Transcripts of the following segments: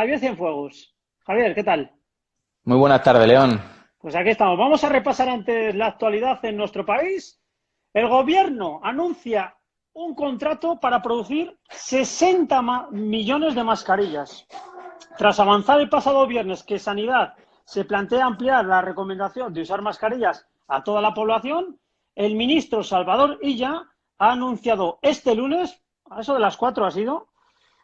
Javier Cienfuegos. Javier, ¿qué tal? Muy buenas tardes, León. Pues aquí estamos. Vamos a repasar antes la actualidad en nuestro país. El gobierno anuncia un contrato para producir 60 millones de mascarillas. Tras avanzar el pasado viernes que Sanidad se plantea ampliar la recomendación de usar mascarillas a toda la población, el ministro Salvador Illa ha anunciado este lunes, a eso de las 4 ha sido,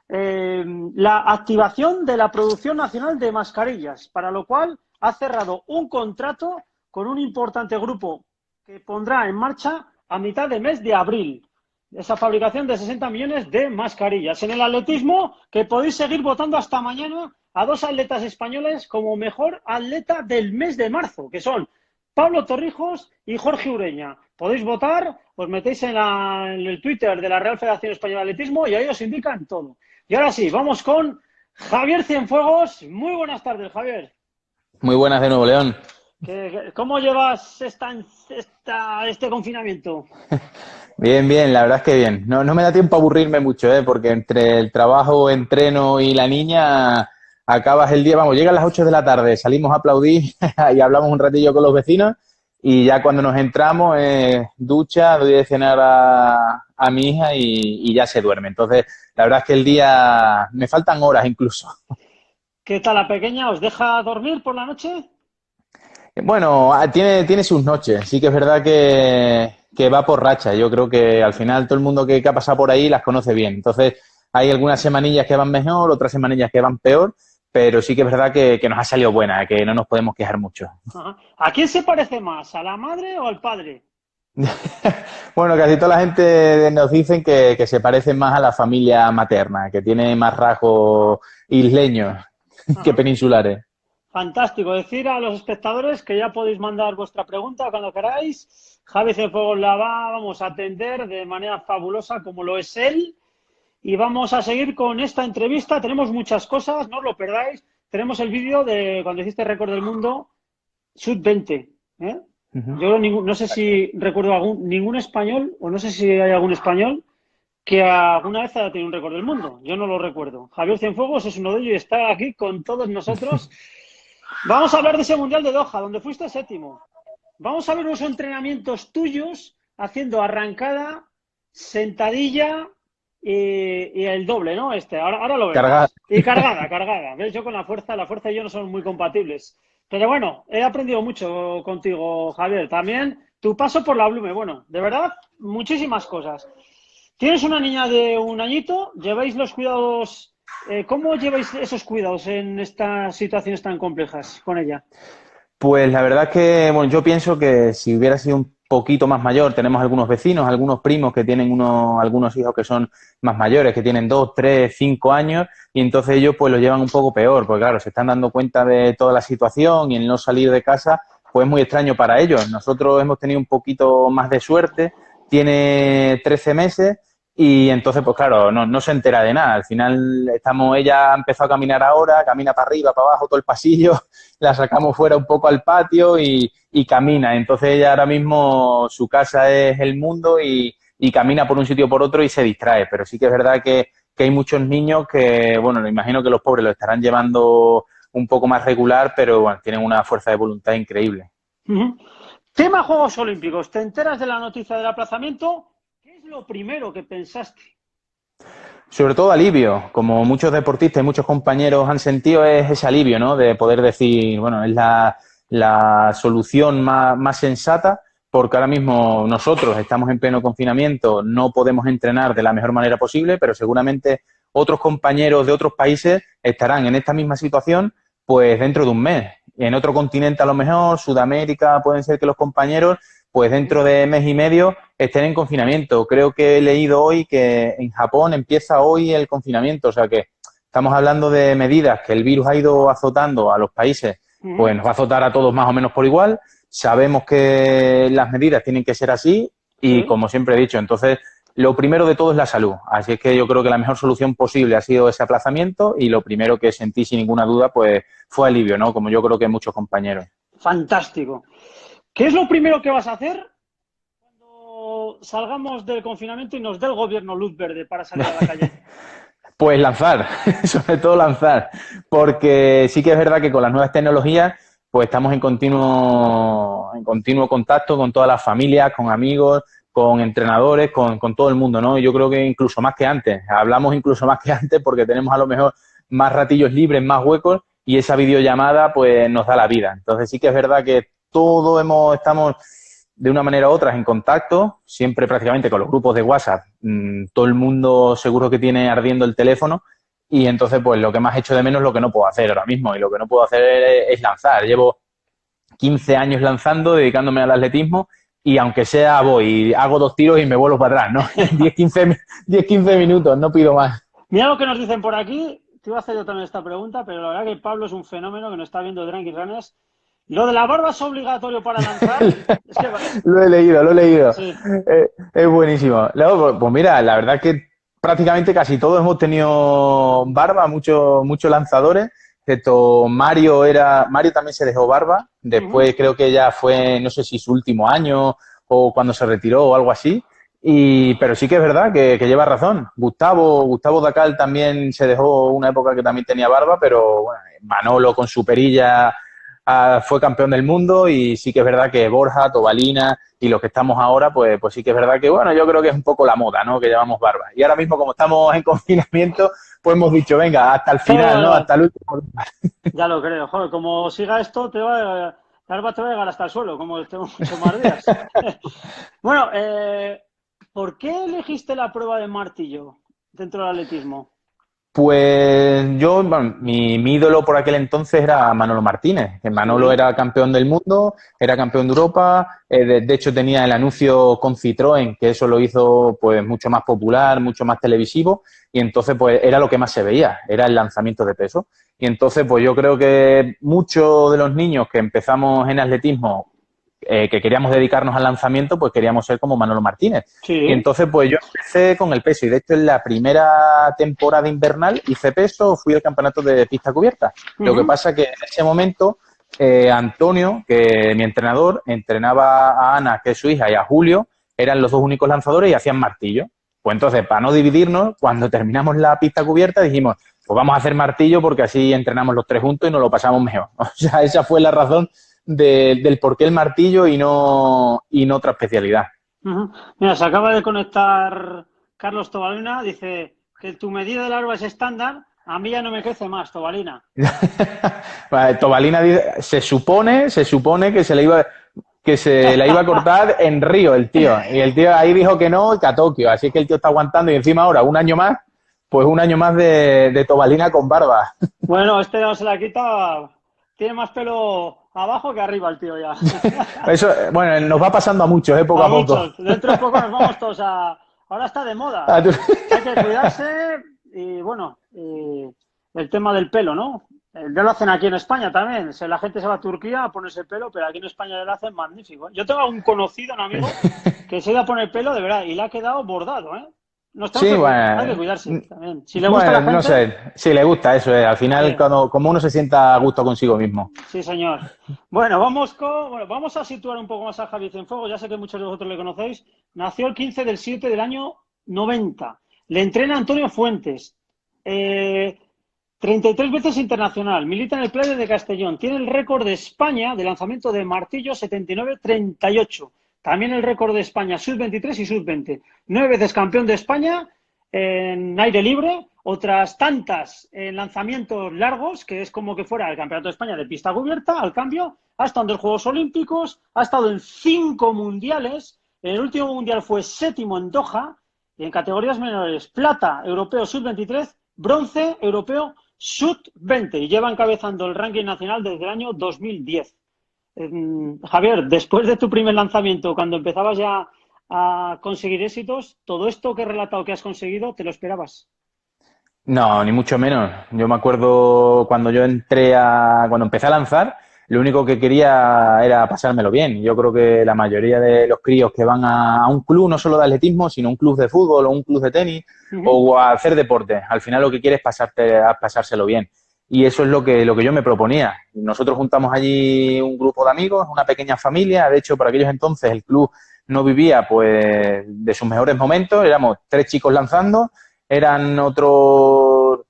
la activación de la producción nacional de mascarillas, para lo cual ha cerrado un contrato con un importante grupo que pondrá en marcha a mitad de mes de abril esa fabricación de 60 millones de mascarillas. En el atletismo, que podéis seguir votando hasta mañana a dos atletas españoles como mejor atleta del mes de marzo, que son Pablo Torrijos y Jorge Ureña. Podéis votar, os metéis en el Twitter de la Real Federación Española de Atletismo y ahí os indican todo. Y ahora sí, vamos con Javier Cienfuegos. Muy buenas tardes, Javier. Muy buenas de nuevo, León. ¿Cómo llevas este confinamiento? Bien, bien, la verdad es que bien. No me da tiempo a aburrirme mucho, porque entre el trabajo, entreno y la niña acabas el día, vamos, llegan las 8 de la tarde, salimos a aplaudir y hablamos un ratillo con los vecinos y ya cuando nos entramos, ducha, doy de cenar a mi hija y ya se duerme. Entonces, la verdad es que el día me faltan horas incluso. ¿Qué tal la pequeña? ¿Os deja dormir por la noche? Bueno, tiene sus noches. Sí que es verdad que va por racha. Yo creo que al final todo el mundo que ha pasado por ahí las conoce bien. Entonces, hay algunas semanillas que van mejor, otras semanillas que van peor, pero sí que es verdad que nos ha salido buena, que no nos podemos quejar mucho. Ajá. ¿A quién se parece más? ¿A la madre o al padre? Bueno, casi toda la gente nos dicen que se parecen más a la familia materna, que tiene más rasgos isleños que Ajá. peninsulares. Fantástico. Decir a los espectadores que ya podéis mandar vuestra pregunta cuando queráis. Javi Cienfuegos la vamos a atender de manera fabulosa como lo es él. Y vamos a seguir con esta entrevista. Tenemos muchas cosas, no os lo perdáis. Tenemos el vídeo de cuando hiciste récord del mundo, Sub-20. ¿Eh? Ujú. Yo no sé si recuerdo ningún español, o no sé si hay algún español que alguna vez haya tenido un récord del mundo. Yo no lo recuerdo. Javier Cienfuegos es uno de ellos y está aquí con todos nosotros. Vamos a hablar de ese Mundial de Doha, donde fuiste séptimo. Vamos a ver unos entrenamientos tuyos haciendo arrancada, sentadilla y el doble, ¿no? Ahora lo Cargada. verás. Y cargada. ¿Ves? Yo con la fuerza y yo no son muy compatibles. Pero bueno, he aprendido mucho contigo, Javier. También tu paso por la Blume. Bueno, de verdad, muchísimas cosas. Tienes una niña de un añito, lleváis los cuidados. ¿Cómo lleváis esos cuidados en estas situaciones tan complejas con ella? Pues la verdad es que, bueno, yo pienso que si hubiera sido un poquito más mayor, tenemos algunos vecinos, algunos primos que tienen algunos hijos que son más mayores, que tienen 2, 3, 5 años, y entonces ellos pues lo llevan un poco peor, porque claro, se están dando cuenta de toda la situación y el no salir de casa, pues es muy extraño para ellos. Nosotros hemos tenido un poquito más de suerte, tiene 13 meses y entonces, pues claro, no se entera de nada. Al final ella ha empezado a caminar ahora, camina para arriba, para abajo, todo el pasillo, la sacamos fuera un poco al patio y camina. Entonces ella ahora mismo su casa es el mundo y camina por un sitio o por otro y se distrae. Pero sí que es verdad que hay muchos niños que, bueno, me imagino que los pobres lo estarán llevando un poco más regular, pero bueno, tienen una fuerza de voluntad increíble. Ujú. Tema Juegos Olímpicos. ¿Te enteras de la noticia del aplazamiento? ¿Qué es lo primero que pensaste? Sobre todo alivio, como muchos deportistas y muchos compañeros han sentido, es ese alivio, ¿no? De poder decir, bueno, es la solución más sensata, porque ahora mismo nosotros estamos en pleno confinamiento, no podemos entrenar de la mejor manera posible, pero seguramente otros compañeros de otros países estarán en esta misma situación, pues dentro de un mes. En otro continente a lo mejor, Sudamérica, pueden ser que los compañeros, pues dentro de mes y medio estén en confinamiento. Creo que he leído hoy que en Japón empieza hoy el confinamiento, o sea que estamos hablando de medidas que el virus ha ido azotando a los países, pues Ujú. nos va a azotar a todos más o menos por igual. Sabemos que las medidas tienen que ser así y, Sí. como siempre he dicho, entonces lo primero de todo es la salud. Así es que yo creo que la mejor solución posible ha sido ese aplazamiento y lo primero que sentí sin ninguna duda pues fue alivio, ¿no? Como yo creo que muchos compañeros. Fantástico. ¿Qué es lo primero que vas a hacer cuando salgamos del confinamiento y nos dé el gobierno luz verde para salir a la calle? Pues lanzar, sobre todo lanzar, porque sí que es verdad que con las nuevas tecnologías pues estamos en continuo contacto con todas las familias, con amigos, con entrenadores, con todo el mundo, ¿no? Yo creo que incluso más que antes, hablamos incluso más que antes porque tenemos a lo mejor más ratillos libres, más huecos y esa videollamada pues nos da la vida. Entonces sí que es verdad que estamos de una manera u otra en contacto, siempre prácticamente con los grupos de WhatsApp, todo el mundo seguro que tiene ardiendo el teléfono y entonces pues lo que más echo de menos es lo que no puedo hacer ahora mismo y lo que no puedo hacer es lanzar. Llevo 15 años lanzando, dedicándome al atletismo y aunque sea voy, hago 2 tiros y me vuelvo para atrás, ¿no? 10-15 minutos, no pido más. Mira lo que nos dicen por aquí. Te iba a hacer yo también esta pregunta, pero la verdad que Pablo es un fenómeno que nos está viendo de Drunk Runners. Lo de la barba es obligatorio para lanzar. Es que... Lo he leído. Sí. Es buenísimo. Luego, pues mira, la verdad que prácticamente casi todos hemos tenido barba, muchos lanzadores, excepto Mario también se dejó barba, después creo que ya fue, no sé si su último año o cuando se retiró o algo así, pero sí que es verdad que lleva razón. Gustavo Dacal también se dejó una época que también tenía barba, pero bueno, Manolo con su perilla fue campeón del mundo y sí que es verdad que Borja, Tobalina y los que estamos ahora, pues sí que es verdad que, bueno, yo creo que es un poco la moda, ¿no? Que llevamos barba. Y ahora mismo, como estamos en confinamiento, pues hemos dicho, venga, hasta el final, ¿no? Hasta el último. Ya lo creo. Joder, como siga esto, la barba te va a llegar hasta el suelo, como estemos muchos más días. Bueno, ¿por qué elegiste la prueba de martillo dentro del atletismo? Pues yo, bueno, mi ídolo por aquel entonces era Manolo Martínez, que Manolo era campeón del mundo, era campeón de Europa, de hecho tenía el anuncio con Citroën, que eso lo hizo pues mucho más popular, mucho más televisivo, y entonces pues era lo que más se veía, era el lanzamiento de peso. Y entonces pues yo creo que muchos de los niños que empezamos en atletismo que queríamos dedicarnos al lanzamiento, pues queríamos ser como Manolo Martínez. Sí. Y entonces, pues yo empecé con el peso y de hecho en la primera temporada invernal hice peso, fui al campeonato de pista cubierta. Lo que pasa que en ese momento Antonio, que mi entrenador, entrenaba a Ana, que es su hija, y a Julio, eran los dos únicos lanzadores y hacían martillo. Pues entonces, para no dividirnos, cuando terminamos la pista cubierta dijimos, pues vamos a hacer martillo porque así entrenamos los tres juntos y nos lo pasamos mejor. O sea, esa fue la razón del por qué el martillo y no otra especialidad. Mira, se acaba de conectar Carlos Tobalina, dice que tu medida de larva es estándar, a mí ya no me crece más, Tobalina. Vale, Tobalina se supone que se la iba a cortar en Río el tío, y el tío ahí dijo que no, que a Tokio, así que el tío está aguantando y encima ahora un año más, pues un año más de Tobalina con barba. Bueno, este no se la quita, tiene más pelo abajo que arriba el tío ya. Eso, bueno, nos va pasando a muchos, poco a poco. Muchos. Dentro de poco nos vamos todos a... Ahora está de moda. Hay que cuidarse y, bueno, el tema del pelo, ¿no? Ya lo hacen aquí en España también. La gente se va a Turquía a ponerse el pelo, pero aquí en España lo hacen magnífico. Yo tengo un conocido, un amigo, que se iba a poner el pelo de verdad y le ha quedado bordado, ¿eh? Sí, bueno, hay que cuidarse también. Si le gusta a la gente, no sé, si le gusta eso, al final como uno se sienta a gusto consigo mismo. Sí, señor. Bueno, vamos a situar un poco más a Javi Cienfuegos, ya sé que muchos de vosotros le conocéis. Nació el 15 del 7 del año 90. Le entrena Antonio Fuentes. 33 veces internacional. Milita en el Players de Castellón. Tiene el récord de España de lanzamiento de martillo 79-38. También el récord de España sub-23 y sub-20. 9 veces campeón de España en aire libre, otras tantas en lanzamientos largos, que es como que fuera el Campeonato de España de pista cubierta, al cambio, ha estado en los Juegos Olímpicos, ha estado en 5 mundiales, en el último mundial fue 7º en Doha, y en categorías menores, plata, europeo sub-23, bronce, europeo sub-20, y lleva encabezando el ranking nacional desde el año 2010. Javier, después de tu primer lanzamiento, cuando empezabas ya a conseguir éxitos, ¿todo esto que he relatado que has conseguido, te lo esperabas? No, ni mucho menos. Yo me acuerdo cuando cuando empecé a lanzar, lo único que quería era pasármelo bien. Yo creo que la mayoría de los críos que van a un club, no solo de atletismo, sino un club de fútbol o un club de tenis o a hacer deporte, al final lo que quieres es pasárselo bien. Y eso es lo que yo me proponía. Nosotros juntamos allí un grupo de amigos, una pequeña familia. De hecho, por aquellos entonces el club no vivía pues de sus mejores momentos. Éramos 3 chicos lanzando, eran otros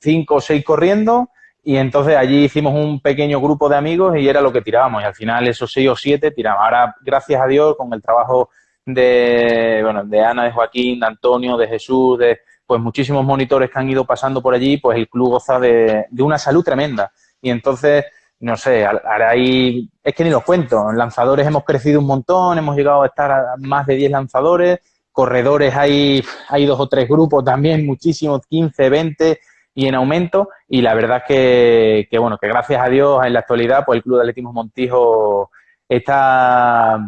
5 o 6 corriendo y entonces allí hicimos un pequeño grupo de amigos y era lo que tirábamos y al final esos 6 o 7 tiramos. Ahora, gracias a Dios, con el trabajo de Ana, de Joaquín, de Antonio, de Jesús, de pues muchísimos monitores que han ido pasando por allí, pues el club goza de una salud tremenda. Y entonces, no sé, ahora hay, es que ni los cuento, en lanzadores hemos crecido un montón, hemos llegado a estar a más de 10 lanzadores, corredores hay 2 o 3 grupos también, muchísimos, 15, 20 y en aumento. Y la verdad es que gracias a Dios en la actualidad, pues el Club de Atletismo Montijo está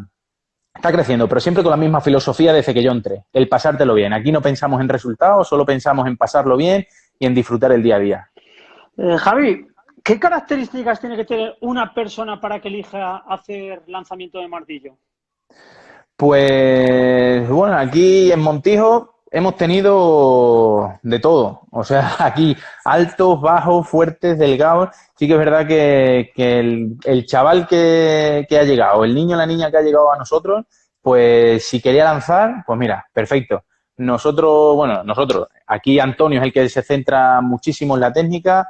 creciendo, pero siempre con la misma filosofía desde que yo entré, el pasártelo bien. Aquí no pensamos en resultados, solo pensamos en pasarlo bien y en disfrutar el día a día. Javi, ¿qué características tiene que tener una persona para que elija hacer lanzamiento de martillo? Pues bueno, aquí en Montijo hemos tenido de todo. O sea, aquí altos, bajos, fuertes, delgados. Sí que es verdad que el chaval que ha llegado, el niño o la niña que ha llegado a nosotros, pues si quería lanzar, pues mira, perfecto. Nosotros, aquí Antonio es el que se centra muchísimo en la técnica,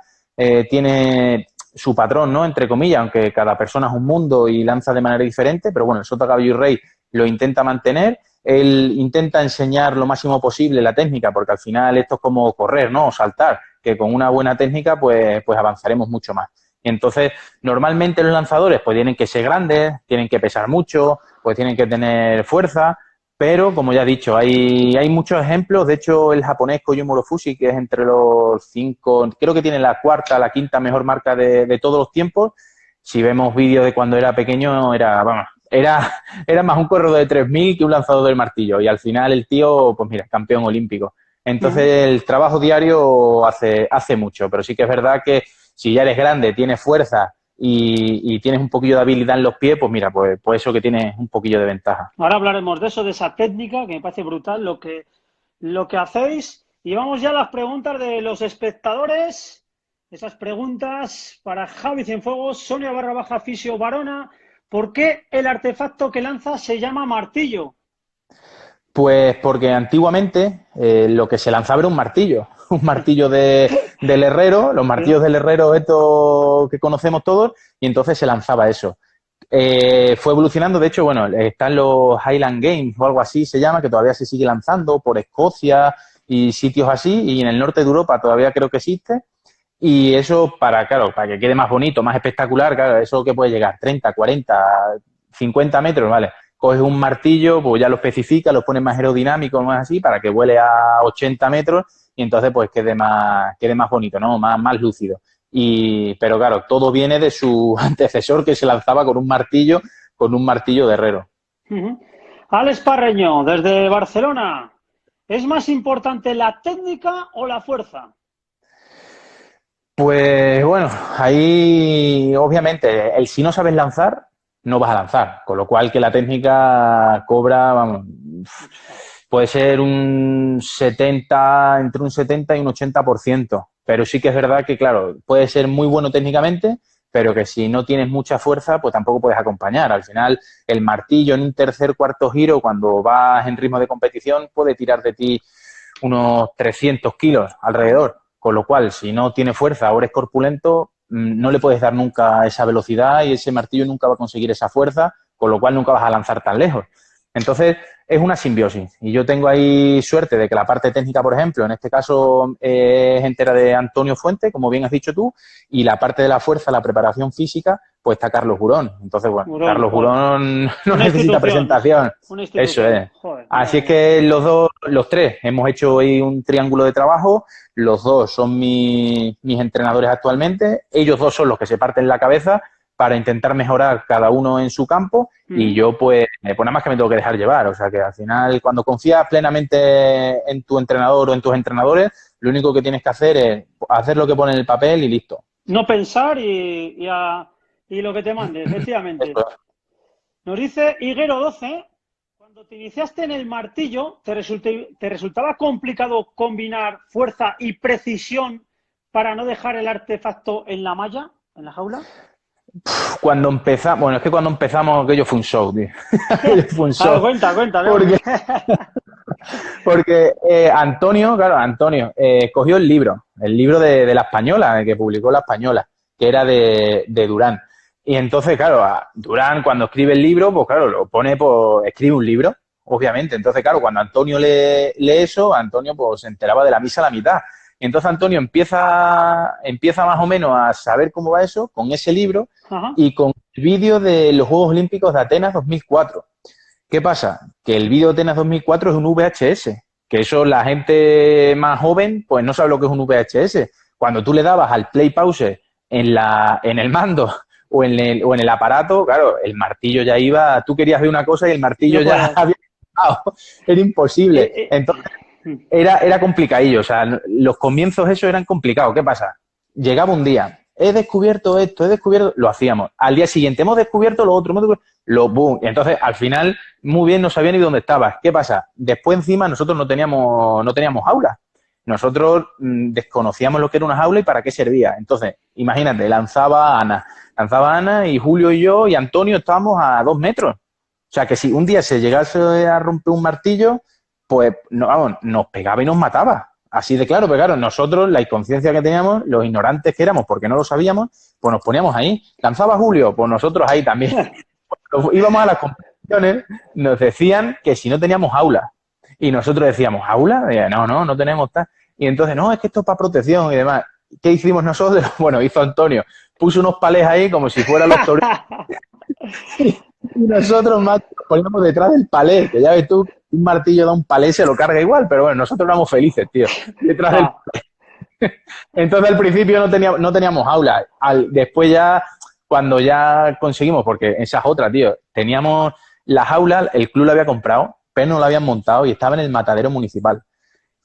tiene su patrón, ¿no? Entre comillas, aunque cada persona es un mundo y lanza de manera diferente, pero bueno, el sota, caballo y rey lo intenta mantener. Él intenta enseñar lo máximo posible la técnica, porque al final esto es como correr, ¿no? O saltar, que con una buena técnica pues avanzaremos mucho más. Y entonces, normalmente los lanzadores pues tienen que ser grandes, tienen que pesar mucho, pues tienen que tener fuerza, pero como ya he dicho, hay muchos ejemplos. De hecho, el japonés Koyumo Fushi, que es entre los 5, creo que tiene la cuarta, la quinta mejor marca de todos los tiempos. Si vemos vídeos de cuando era pequeño, era más un corredor de 3000 que un lanzador del martillo. Y al final el tío, pues mira, campeón olímpico. Entonces el trabajo diario hace mucho, pero sí que es verdad que si ya eres grande, tienes fuerza y tienes un poquillo de habilidad en los pies, pues mira, pues eso que tienes un poquillo de ventaja. Ahora hablaremos de eso, de esa técnica, que me parece brutal lo que hacéis. Y vamos ya a las preguntas de los espectadores. Esas preguntas para Javi Cienfuegos, Sonia _ Fisio Varona. ¿Por qué el artefacto que lanza se llama martillo? Pues porque antiguamente lo que se lanzaba era un martillo del herrero, los martillos del herrero estos que conocemos todos, y entonces se lanzaba eso. Fue evolucionando, de hecho, bueno, están los Highland Games o algo así se llama, que todavía se sigue lanzando por Escocia y sitios así, y en el norte de Europa todavía creo que existe. Y eso para que quede más bonito, más espectacular, claro, eso que puede llegar 30, 40, 50 metros, ¿vale? Coges un martillo, pues ya lo especifica, lo pones más aerodinámico, más así, para que vuele a 80 metros y entonces pues quede más bonito, ¿no? Más lúcido. Pero claro, todo viene de su antecesor que se lanzaba con un martillo de herrero. Alex Parreño, desde Barcelona. ¿Es más importante la técnica o la fuerza? Pues bueno, ahí obviamente si no sabes lanzar, no vas a lanzar, con lo cual que la técnica cobra, vamos, puede ser entre un 70 y un 80%, pero sí que es verdad que, claro, puede ser muy bueno técnicamente, pero que si no tienes mucha fuerza, pues tampoco puedes acompañar. Al final, el martillo en un tercer, cuarto giro, cuando vas en ritmo de competición, puede tirar de ti unos 300 kilos alrededor. Con lo cual, si no tiene fuerza o eres corpulento, no le puedes dar nunca esa velocidad y ese martillo nunca va a conseguir esa fuerza, con lo cual nunca vas a lanzar tan lejos. Entonces, es una simbiosis. Y yo tengo ahí suerte de que la parte técnica, por ejemplo, en este caso es entera de Antonio Fuente, como bien has dicho tú, y la parte de la fuerza, la preparación física, pues está Carlos Burón. Entonces, bueno, Carlos Burón no necesita presentación. Eso es. Joder, así es que los tres, hemos hecho ahí un triángulo de trabajo. Los dos son mis entrenadores actualmente. Ellos dos son los que se parten la cabeza para intentar mejorar cada uno en su campo y yo pues nada más que me tengo que dejar llevar. O sea que al final cuando confías plenamente en tu entrenador o en tus entrenadores, lo único que tienes que hacer es hacer lo que pone en el papel y listo. No pensar y lo que te mande, efectivamente. Nos dice Higuero 12, cuando te iniciaste en el martillo, ¿te resultaba complicado combinar fuerza y precisión para no dejar el artefacto en la malla, en la jaula? Cuando empezamos, aquello fue un show, tío. Fue un show. Cuenta. Porque Antonio cogió el libro. el libro de La Española, el que publicó La Española, que era de Durán. Y entonces, claro, Durán cuando escribe el libro, pues claro, lo pone, pues escribe un libro, obviamente. Entonces, claro, cuando Antonio lee eso, Antonio pues se enteraba de la misa a la mitad. Y entonces Antonio empieza más o menos a saber cómo va eso con ese libro Ajá. y con el vídeo de los Juegos Olímpicos de Atenas 2004. ¿Qué pasa? Que el vídeo de Atenas 2004 es un VHS, que eso la gente más joven pues no sabe lo que es un VHS. Cuando tú le dabas al play pause en el mando o en el aparato, claro, el martillo ya iba, tú querías ver una cosa y el martillo No ya puedes. había estado. Era imposible. Eh, Entonces, era complicadillo, o sea, los comienzos eso eran complicados. ¿Qué pasa? Llegaba un día, he descubierto esto, he descubierto, lo hacíamos. Al día siguiente hemos descubierto lo otro, lo boom. Y entonces, al final, muy bien, no sabía ni dónde estabas. ¿Qué pasa? Después encima nosotros no teníamos aula. Nosotros desconocíamos lo que era una jaula y para qué servía. Entonces, imagínate, lanzaba Ana y Julio y yo y Antonio estábamos a 2 metros. O sea, que si un día se llegase a romper un martillo, pues no, vamos, nos pegaba y nos mataba. Así de claro, pero claro, nosotros, la inconsciencia que teníamos, los ignorantes que éramos porque no lo sabíamos, pues nos poníamos ahí. Lanzaba Julio, pues nosotros ahí también. Cuando íbamos a las competiciones, nos decían que si no teníamos aula. Y nosotros decíamos, ¿aula? Y, no tenemos tal. Y entonces, no, es que esto es para protección y demás. ¿Qué hicimos nosotros? Bueno, hizo Antonio. Puso unos palés ahí como si fueran los toreros. Y nosotros más nos poníamos detrás del palé, que ya ves tú, un martillo da un palé se lo carga igual, pero bueno, nosotros éramos felices, tío, detrás del Ja. palé. Entonces al principio no teníamos aula, después ya, cuando ya conseguimos, porque esa es otra, tío, teníamos las aulas, el club la había comprado, pero no la habían montado y estaba en el matadero municipal.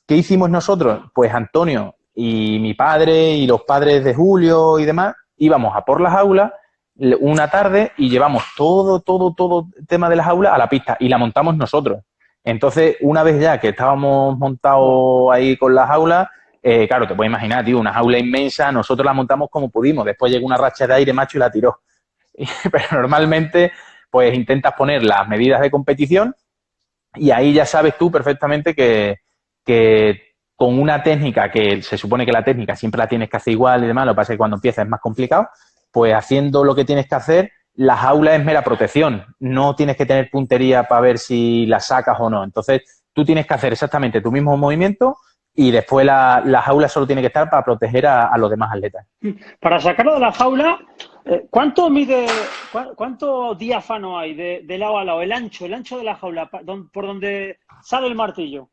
¿Qué hicimos nosotros? Pues Antonio y mi padre y los padres de Julio y demás, íbamos a por las aulas una tarde y llevamos todo el tema de las aulas a la pista y la montamos nosotros. Entonces, una vez ya que estábamos montados ahí con las aulas, claro, te puedes imaginar, tío, una jaula inmensa, nosotros la montamos como pudimos. Después llegó una racha de aire, macho, y la tiró. Pero normalmente, pues intentas poner las medidas de competición y ahí ya sabes tú perfectamente que con una técnica, que se supone que la técnica siempre la tienes que hacer igual y demás, lo que pasa es que cuando empiezas es más complicado, pues haciendo lo que tienes que hacer, la jaula es mera protección. No tienes que tener puntería para ver si la sacas o no. Entonces, tú tienes que hacer exactamente tu mismo movimiento y después la jaula solo tiene que estar para proteger a los demás atletas. Para sacarlo de la jaula, ¿cuánto mide, cuánto diáfano hay de lado a lado? El ancho de la jaula, por donde sale el martillo.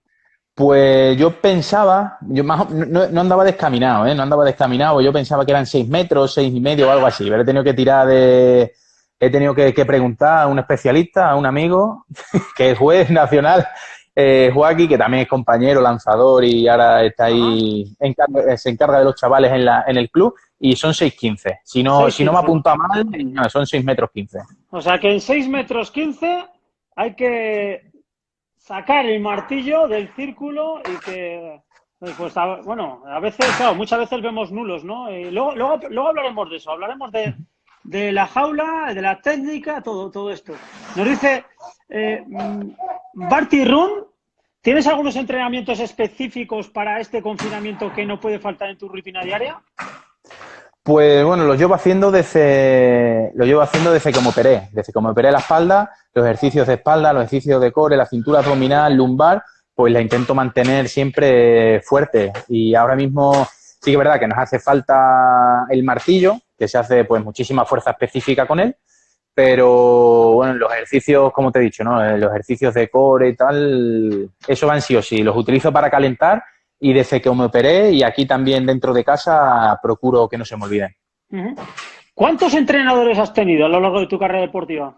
Pues yo pensaba, no andaba descaminado, ¿eh? No andaba descaminado, yo pensaba que eran 6 metros, 6,5 o algo así, pero he tenido que he tenido que preguntar a un especialista, a un amigo, que es juez nacional, Joaquín, que también es compañero, lanzador y ahora está ahí, se encarga de los chavales en el club, y son 6,15. Si no me 6,15. apunta mal, no, son 6,15 m. O sea que en 6,15 m hay que sacar el martillo del círculo y que, pues, bueno, a veces, claro, muchas veces vemos nulos, ¿no? Y luego hablaremos de eso, hablaremos de la jaula, de la técnica, todo esto. Nos dice Barty Run, ¿tienes algunos entrenamientos específicos para este confinamiento que no puede faltar en tu rutina diaria? Pues bueno, lo llevo haciendo desde que me operé la espalda, los ejercicios de espalda, los ejercicios de core, la cintura abdominal, lumbar, pues la intento mantener siempre fuerte. Y ahora mismo sí que es verdad que nos hace falta el martillo, que se hace pues muchísima fuerza específica con él, pero bueno, los ejercicios, como te he dicho, ¿no? Los ejercicios de core y tal, eso van sí o sí, los utilizo para calentar. Y desde que me operé y aquí también dentro de casa procuro que no se me olviden. ¿Cuántos entrenadores has tenido a lo largo de tu carrera deportiva?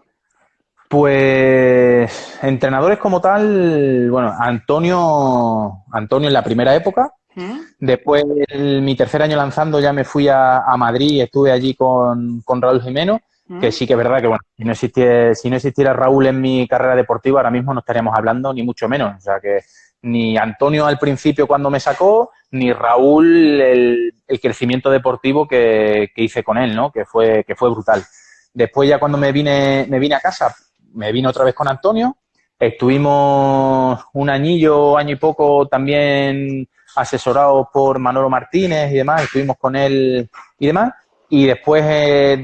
Pues entrenadores como tal, bueno, Antonio en la primera época. Después, mi tercer año lanzando, ya me fui a Madrid y estuve allí con Raúl Jimeno, que sí que es verdad que, bueno, si no existiera Raúl en mi carrera deportiva, ahora mismo no estaríamos hablando ni mucho menos. O sea que ni Antonio al principio cuando me sacó, ni Raúl el crecimiento deportivo que hice con él, ¿no? Que fue brutal. Después ya cuando me vine a casa, me vine otra vez con Antonio, estuvimos un año y poco también asesorados por Manolo Martínez y demás, estuvimos con él y demás. Y después,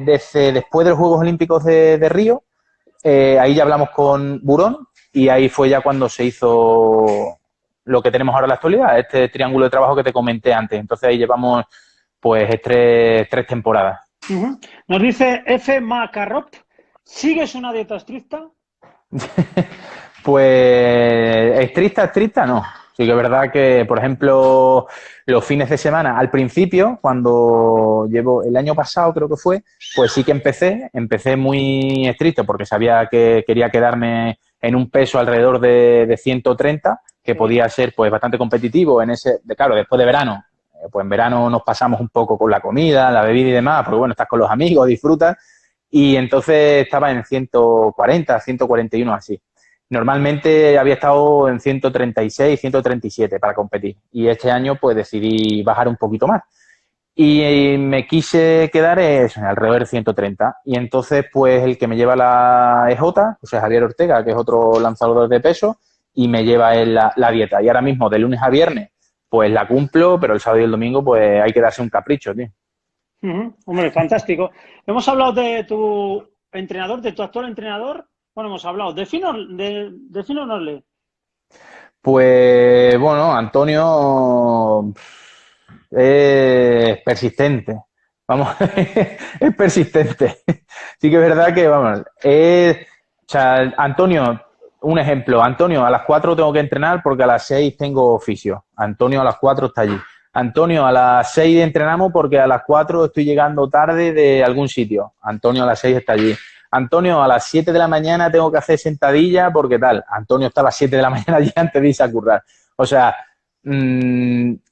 después de los Juegos Olímpicos de Río, ahí ya hablamos con Burón y ahí fue ya cuando se hizo lo que tenemos ahora en la actualidad, este triángulo de trabajo que te comenté antes. Entonces ahí llevamos pues tres temporadas. Uh-huh. Nos dice F. Macarrop, ¿sigues una dieta estricta? Pues estricta, no. Sí que es verdad que, por ejemplo, los fines de semana, al principio, cuando llevo el año pasado creo que fue, pues sí que empecé muy estricto porque sabía que quería quedarme en un peso alrededor de 130, que podía ser pues bastante competitivo en claro, después de verano. Pues en verano nos pasamos un poco con la comida, la bebida y demás, porque bueno, estás con los amigos, disfrutas, y entonces estaba en 140, 141 así. Normalmente había estado en 136, 137 para competir y este año pues decidí bajar un poquito más y me quise quedar alrededor de 130 y entonces pues el que me lleva la EJ, o sea Javier Ortega, que es otro lanzador de peso y me lleva él la dieta y ahora mismo de lunes a viernes pues la cumplo, pero el sábado y el domingo pues hay que darse un capricho, tío. Uh-huh. Hombre, fantástico. Hemos hablado de tu entrenador, de tu actual entrenador. Bueno, hemos hablado. Defínonosle. Pues bueno, Antonio es persistente. Vamos, es persistente. Sí que es verdad que, vamos, o sea, Antonio, un ejemplo, Antonio, a las 4 tengo que entrenar porque a las 6 tengo oficio. Antonio a las 4 está allí. Antonio, a las 6 entrenamos porque a las 4 estoy llegando tarde de algún sitio. Antonio a las 6 está allí. Antonio, a las 7 de la mañana tengo que hacer sentadilla porque tal. Antonio está a las 7 de la mañana ya antes de irse a currar. O sea,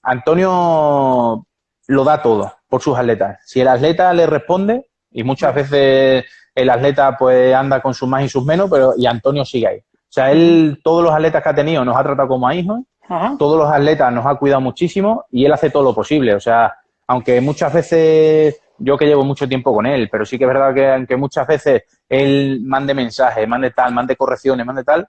Antonio lo da todo por sus atletas. Si el atleta le responde, y muchas veces el atleta pues anda con sus más y sus menos, y Antonio sigue ahí. O sea, él, todos los atletas que ha tenido nos ha tratado como a hijos, todos los atletas nos ha cuidado muchísimo y él hace todo lo posible. O sea, aunque muchas veces, yo que llevo mucho tiempo con él, pero sí que es verdad que aunque muchas veces él mande mensajes, mande correcciones, mande tal,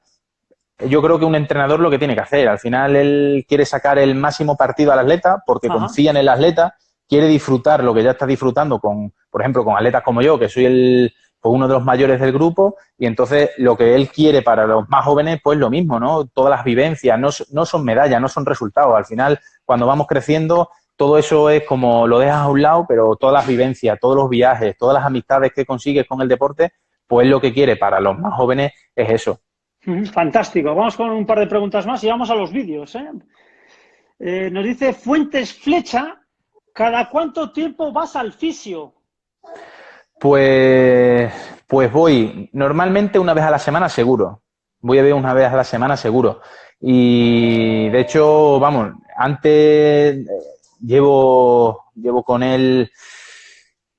yo creo que un entrenador lo que tiene que hacer, al final él quiere sacar el máximo partido al atleta porque confía en el atleta, quiere disfrutar lo que ya está disfrutando con, por ejemplo, con atletas como yo, que soy pues uno de los mayores del grupo, y entonces lo que él quiere para los más jóvenes, pues lo mismo, ¿no? Todas las vivencias, no son medallas, no son resultados. Al final, cuando vamos creciendo, todo eso es como lo dejas a un lado, pero todas las vivencias, todos los viajes, todas las amistades que consigues con el deporte, pues lo que quiere para los más jóvenes es eso. Fantástico. Vamos con un par de preguntas más y vamos a los vídeos. Nos dice Fuentes Flecha, ¿cada cuánto tiempo vas al fisio? Pues voy normalmente una vez a la semana seguro. Voy a ver una vez a la semana seguro. Y de hecho, vamos, antes llevo con él,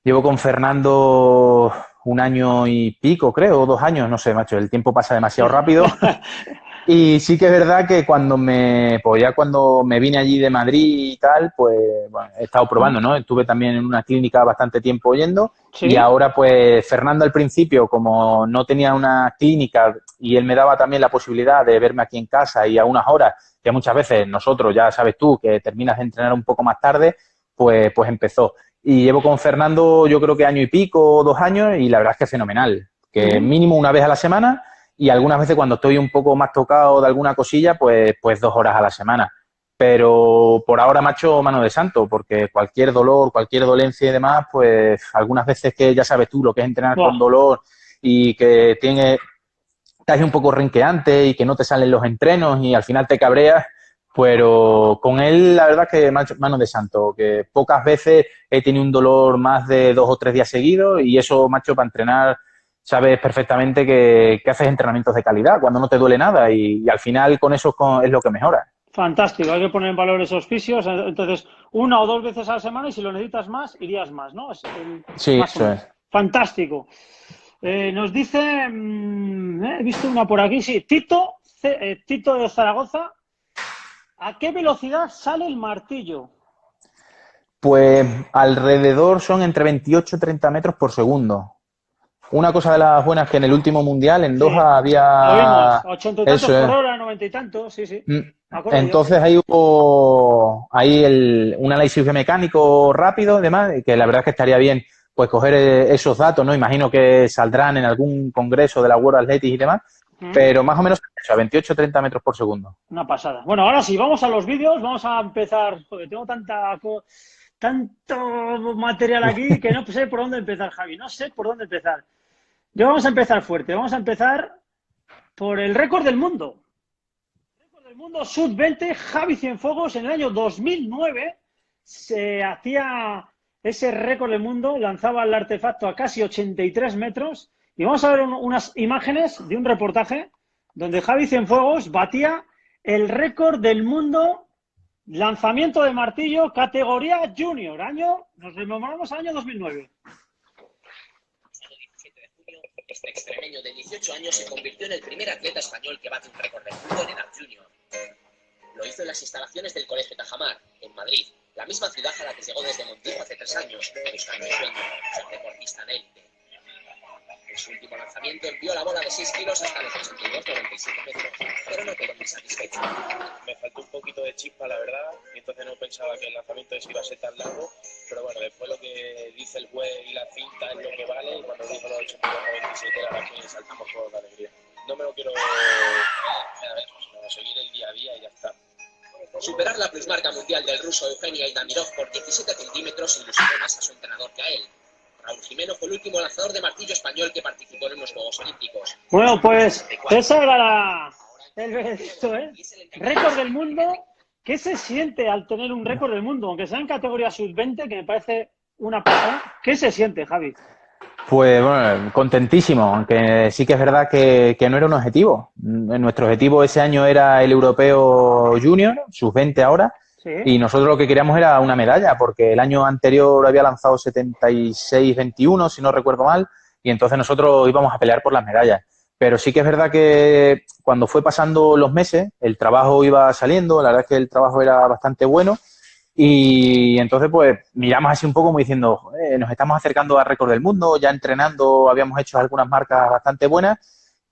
llevo con Fernando un año y pico, creo, o 2 años, no sé, macho, el tiempo pasa demasiado rápido. Y sí que es verdad que cuando me vine allí de Madrid y tal, pues bueno, he estado probando, ¿no? Estuve también en una clínica bastante tiempo yendo. ¿Sí? Y ahora pues Fernando al principio, como no tenía una clínica y él me daba también la posibilidad de verme aquí en casa y a unas horas, que muchas veces nosotros, ya sabes tú, que terminas de entrenar un poco más tarde, pues empezó. Y llevo con Fernando yo creo que año y pico, 2 años, y la verdad es que es fenomenal. Que mínimo una vez a la semana. Y algunas veces cuando estoy un poco más tocado de alguna cosilla, pues 2 horas a la semana. Pero por ahora, macho, mano de santo, porque cualquier dolor, cualquier dolencia y demás, pues algunas veces que ya sabes tú lo que es entrenar con dolor y que estás un poco renqueante y que no te salen los entrenos y al final te cabreas, pero con él la verdad que mano de santo, que pocas veces he tenido un dolor más de 2 o 3 días seguidos y eso, macho, para entrenar sabes perfectamente que haces entrenamientos de calidad cuando no te duele nada y al final con eso es lo que mejora. Fantástico, hay que poner en valor esos fisios. Entonces, 1 o 2 veces a la semana y si lo necesitas más, irías más, ¿no? Sí, más eso es. Fantástico. Nos dice, he visto una por aquí, sí, Tito de Zaragoza, ¿a qué velocidad sale el martillo? Pues alrededor son entre 28 y 30 metros por segundo. Una cosa de las buenas que en el último mundial en Doha había... Lo vimos, 80 y tantos por hora, 90 y tantos, sí. Me acuerdo yo, Entonces sí. ahí hubo un análisis mecánico rápido y demás, y que la verdad es que estaría bien pues coger esos datos, ¿no? Imagino que saldrán en algún congreso de la World Athletics y demás, ¿Mm? pero más o menos eso, a 28-30 metros por segundo. Una pasada. Bueno, ahora sí, vamos a los vídeos, vamos a empezar. Joder, tengo tanto material aquí que no sé por dónde empezar, Javi. No sé por dónde empezar. Yo vamos a empezar fuerte. Vamos a empezar por el récord del mundo. Récord del mundo sub-20, Javi Cienfuegos, en el año 2009 se hacía ese récord del mundo, lanzaba el artefacto a casi 83 metros. Y vamos a ver unas imágenes de un reportaje donde Javi Cienfuegos batía el récord del mundo lanzamiento de martillo categoría junior. Nos rememoramos al año 2009. Este extremeño de 18 años se convirtió en el primer atleta español que bate un récord del mundo en edad junior. Lo hizo en las instalaciones del Colegio Tajamar, en Madrid, la misma ciudad a la que llegó desde Montijo hace 3 años, buscando el sueño, ser deportista de élite. En su último lanzamiento envió la bola de 6 kilos hasta los 82-97 metros, pero no quedó muy satisfecho. Me faltó un poquito de chispa, la verdad, y entonces no pensaba que el lanzamiento ese iba a ser tan largo, pero bueno, después lo que dice el juez y la cinta es lo que vale, y cuando dijo los 82-97 la verdad que saltamos todos de alegría. No me lo quiero a ver, sino seguir el día a día y ya está. Superar la plusmarca mundial del ruso Eugenia Idamirov por 17 centímetros ilusionó más a su entrenador que a él. Raúl Jimeno fue el último lanzador de martillo español que participó en los Juegos Olímpicos. Bueno, pues esa era el veredicto, ¿eh? Récord del mundo. ¿Qué se siente al tener un récord del mundo? Aunque sea en categoría sub-20, que me parece una pasada. ¿Qué se siente, Javi? Pues bueno, contentísimo, aunque sí que es verdad que no era un objetivo. Nuestro objetivo ese año era el europeo junior, sub-20 ahora, Sí. y nosotros lo que queríamos era una medalla, porque el año anterior había lanzado 76-21, si no recuerdo mal, y entonces nosotros íbamos a pelear por las medallas. Pero sí que es verdad que cuando fue pasando los meses, el trabajo iba saliendo, la verdad es que el trabajo era bastante bueno, y entonces, pues, miramos así un poco como diciendo, nos estamos acercando al récord del mundo, ya entrenando habíamos hecho algunas marcas bastante buenas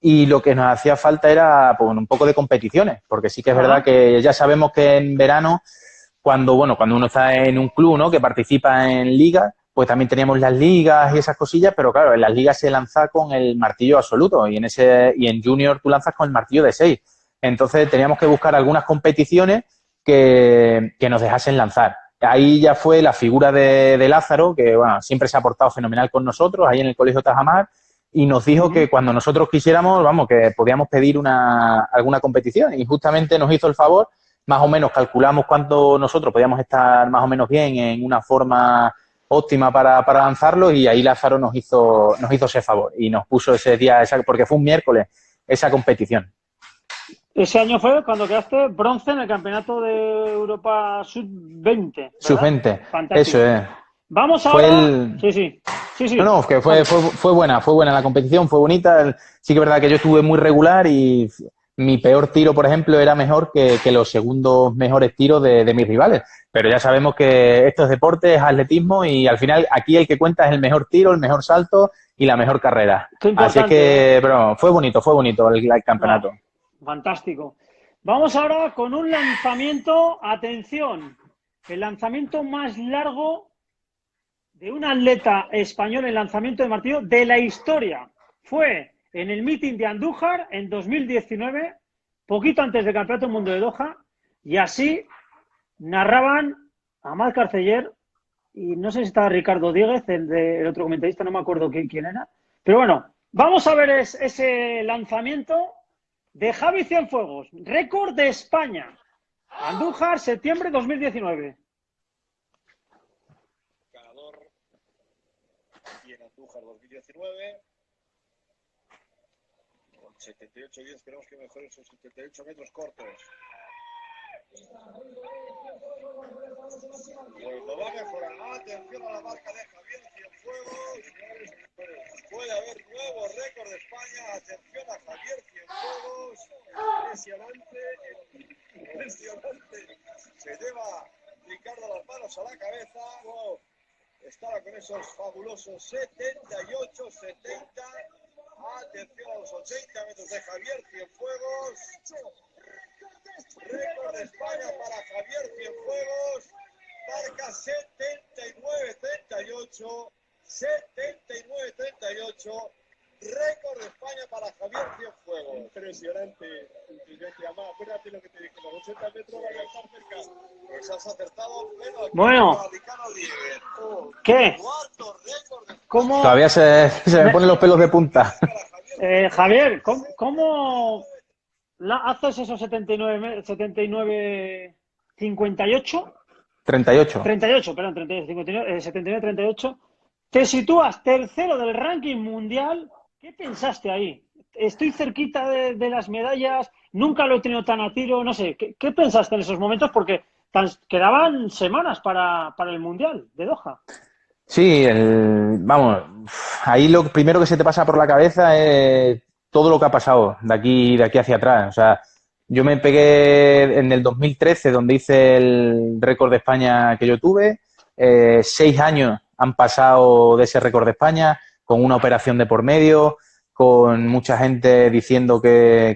y lo que nos hacía falta era pues, un poco de competiciones, porque sí que es verdad que ya sabemos que en verano, cuando uno está en un club, ¿no?, que participa en ligas, pues también teníamos las ligas y esas cosillas, pero claro, en las ligas se lanza con el martillo absoluto y en junior tú lanzas con el martillo de 6. Entonces teníamos que buscar algunas competiciones que nos dejasen lanzar. Ahí ya fue la figura de Lázaro, que bueno, siempre se ha portado fenomenal con nosotros, ahí en el Colegio Tajamar, y nos dijo que cuando nosotros quisiéramos, vamos, que podíamos pedir alguna competición. Y justamente nos hizo el favor, más o menos calculamos cuánto nosotros podíamos estar más o menos bien en una forma óptima para lanzarlo, y ahí Lázaro nos hizo ese favor y nos puso ese día, porque fue un miércoles, esa competición. Ese año fue cuando quedaste bronce en el Campeonato de Europa Sub-20. Sub-20, Fantástico. eso es. Vamos Fue ahora. el... Sí. No, que fue buena la competición, fue bonita. Sí que es verdad que yo estuve muy regular y mi peor tiro, por ejemplo, era mejor que los segundos mejores tiros de mis rivales. Pero ya sabemos que esto es deporte, es atletismo y al final aquí el que cuenta es el mejor tiro, el mejor salto y la mejor carrera. Qué Así es importante, que, pero fue bonito el campeonato. Fantástico. Vamos ahora con un lanzamiento. Atención, el lanzamiento más largo de un atleta español en lanzamiento de martillo de la historia. Fue en el meeting de Andújar en 2019, poquito antes del Campeonato del Mundo de Doha, y así narraban Amat Carceller y no sé si estaba Ricardo Dieguez, el otro comentarista, no me acuerdo quién era. Pero bueno, vamos a ver ese lanzamiento de Javi Cienfuegos, récord de España. Andújar, septiembre 2019. Ganador y en Andújar 2019. Con 78-10 esperamos que mejore esos 78 metros cortos. Pues lo va a mejorar. Atención a la marca de Javier Cienfuegos. Puede haber nuevo récord de España. Atención a Javier Cienfuegos. Impresionante. Se lleva Ricardo las manos a la cabeza. Wow. Estaba con esos fabulosos 78-70. Atención a los 80 metros de Javier Cienfuegos. Récord de España para Javier Cienfuegos. Marca 79-38. 79-38. Récord de España para Javier Cienfuegos. Impresionante. Acuérdate lo que te dije, los 80 metros van a estar cerca. Pues has acertado. Bueno, ¿qué? ¿Cómo? Todavía se me ponen los pelos de punta. Javier, ¿cómo haces esos 79, 58? 38. 38, perdón, 59, 79, 38. Te sitúas tercero del ranking mundial. ¿Qué pensaste ahí? Estoy cerquita de las medallas, nunca lo he tenido tan a tiro, no sé. ¿Qué pensaste en esos momentos? Porque quedaban semanas para el mundial de Doha. Sí, vamos, ahí lo primero que se te pasa por la cabeza es todo lo que ha pasado de aquí hacia atrás. O sea, yo me pegué en el 2013, donde hice el récord de España que yo tuve. 6 años han pasado de ese récord de España, con una operación de por medio, con mucha gente diciendo que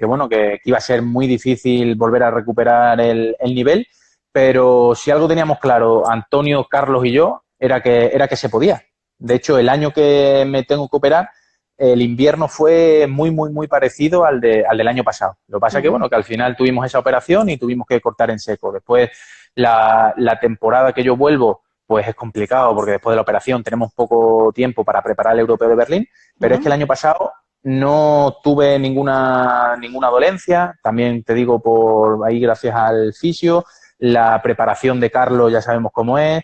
iba a ser muy difícil volver a recuperar el nivel. Pero si algo teníamos claro, Antonio, Carlos y yo, era que se podía. De hecho, el año que me tengo que operar, el invierno fue muy, muy, muy parecido al del año pasado. Lo que pasa es que al final tuvimos esa operación y tuvimos que cortar en seco. Después, la temporada que yo vuelvo, pues es complicado porque después de la operación tenemos poco tiempo para preparar el Europeo de Berlín, pero es que el año pasado no tuve ninguna dolencia. También te digo, por ahí gracias al fisio. La preparación de Carlos ya sabemos cómo es.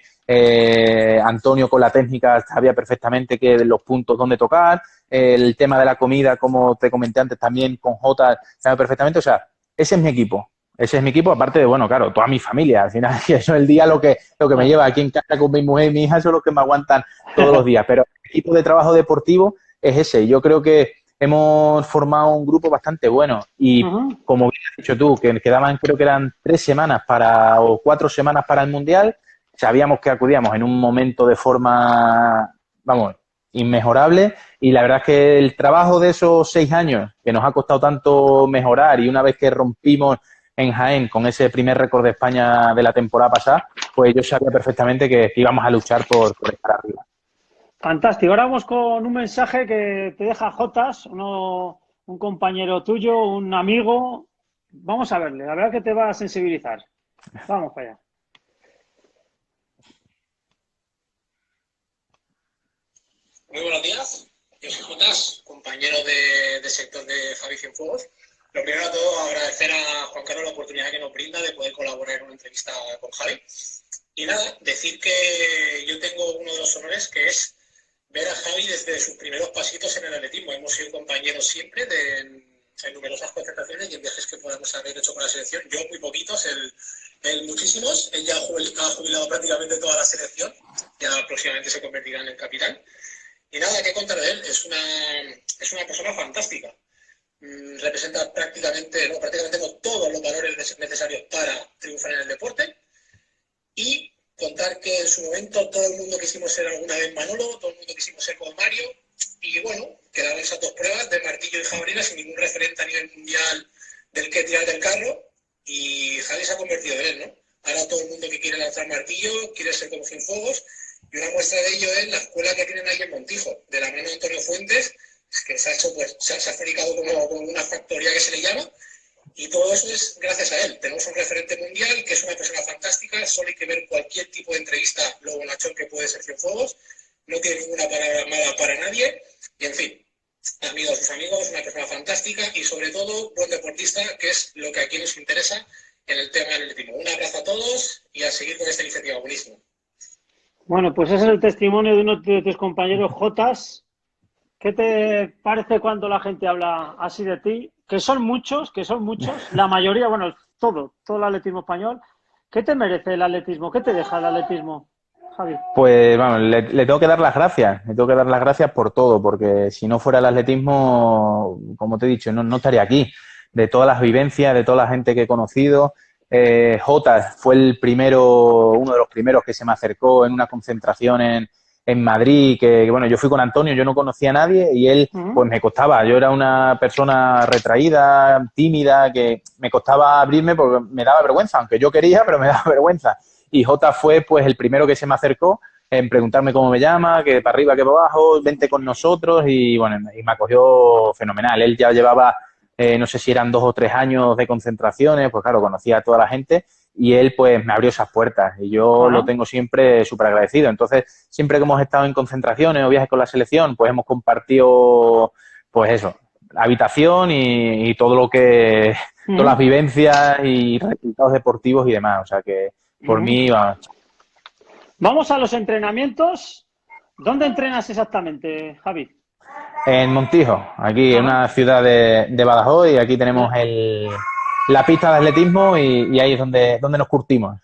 Antonio con la técnica sabía perfectamente los puntos donde tocar. El tema de la comida, como te comenté antes, también con Jota sabe perfectamente. O sea, ese es mi equipo. Ese es mi equipo, aparte de, claro, toda mi familia. Al final, eso es el día lo que me lleva aquí en casa con mi mujer y mi hija, son los que me aguantan todos los días. Pero el equipo de trabajo deportivo es ese. Yo creo que hemos formado un grupo bastante bueno y, como bien has dicho tú, que quedaban, creo que eran 3 semanas o 4 semanas para el Mundial. Sabíamos que acudíamos en un momento de forma, inmejorable, y la verdad es que el trabajo de esos 6 años que nos ha costado tanto mejorar, y una vez que rompimos en Jaén con ese primer récord de España de la temporada pasada, pues yo sabía perfectamente que íbamos a luchar por estar arriba. Fantástico. Ahora vamos con un mensaje que te deja Jotas, un compañero tuyo, un amigo. Vamos a verle, la verdad que te va a sensibilizar. Vamos para allá. Muy buenos días, yo soy Jotas, compañero de sector de Javi Cienfuegos. Lo primero de todo, agradecer a Juan Carlos la oportunidad que nos brinda de poder colaborar en una entrevista con Javi. Y nada, decir que yo tengo uno de los honores, que es ver a Javi desde sus primeros pasitos en el atletismo. Hemos sido compañeros siempre en numerosas concentraciones y en viajes que podamos haber hecho con la selección. Yo muy poquitos, él muchísimos. Él ya ha jubilado prácticamente toda la selección, ya próximamente se convertirá en el capitán. Y nada, ¿qué contar de él? Es una persona fantástica. Representa prácticamente todos los valores necesarios para triunfar en el deporte. Y contar que en su momento todo el mundo quisimos ser alguna vez Manolo, todo el mundo quisimos ser como Mario, y quedaron esas 2 pruebas de martillo y jabalina sin ningún referente a nivel mundial del que tirar del carro, y Javi se ha convertido en él, ¿no? Ahora todo el mundo que quiere lanzar martillo quiere ser como Cienfuegos, y una muestra de ello es la escuela que tienen ahí en Montijo, de la mano de Antonio Fuentes, que se ha hecho, se ha fabricado como una factoría que se le llama. Y todo eso es gracias a él. Tenemos un referente mundial que es una persona fantástica. Solo hay que ver cualquier tipo de entrevista, lo bonachón que puede ser Cienfuegos. No tiene ninguna palabra mala para nadie. Y en fin, amigo de sus amigos, una persona fantástica y sobre todo buen deportista, que es lo que aquí nos interesa en el tema del atletismo. Un abrazo a todos y a seguir con esta iniciativa. Buenísimo. Bueno, pues ese es el testimonio de uno de tus compañeros, Jotas. ¿Qué te parece cuando la gente habla así de ti? Que son muchos, la mayoría, todo el atletismo español. ¿Qué te merece el atletismo? ¿Qué te deja el atletismo, Javi? Pues le tengo que dar las gracias, por todo, porque si no fuera el atletismo, como te he dicho, no estaría aquí. De todas las vivencias, de toda la gente que he conocido, Jota fue uno de los primeros que se me acercó en una concentración en en Madrid, que bueno, yo fui con Antonio, yo no conocía a nadie y él, pues me costaba. Yo era una persona retraída, tímida, que me costaba abrirme porque me daba vergüenza, aunque yo quería, pero me daba vergüenza. Y Jota fue, pues, el primero que se me acercó en preguntarme cómo me llama, que para arriba, que para abajo, vente con nosotros y bueno, y me acogió fenomenal. Él ya llevaba, no sé si eran 2 o 3 años de concentraciones, pues claro, conocía a toda la gente y él pues me abrió esas puertas y yo lo tengo siempre súper agradecido. Entonces, siempre que hemos estado en concentraciones o viajes con la selección, pues hemos compartido, pues eso, la habitación y todo lo que, todas las vivencias y resultados deportivos y demás. O sea que por mí, vamos. Vamos a los entrenamientos. ¿Dónde entrenas exactamente, Javi? En Montijo, aquí en una ciudad de Badajoz, y aquí tenemos la pista de atletismo y ahí es donde nos curtimos.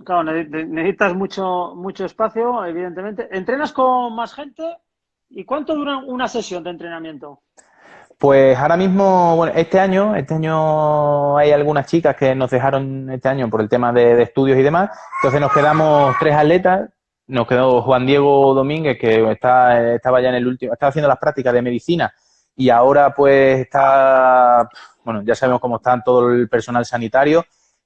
Claro, necesitas mucho espacio, evidentemente. ¿Entrenas con más gente? ¿Y cuánto dura una sesión de entrenamiento? Pues ahora mismo, bueno, este año hay algunas chicas que nos dejaron este año por el tema de estudios y demás. Entonces nos quedamos 3 atletas. Nos quedó Juan Diego Domínguez, que estaba ya en el último, estaba haciendo las prácticas de medicina y ahora pues está, bueno, ya sabemos cómo está todo el personal sanitario,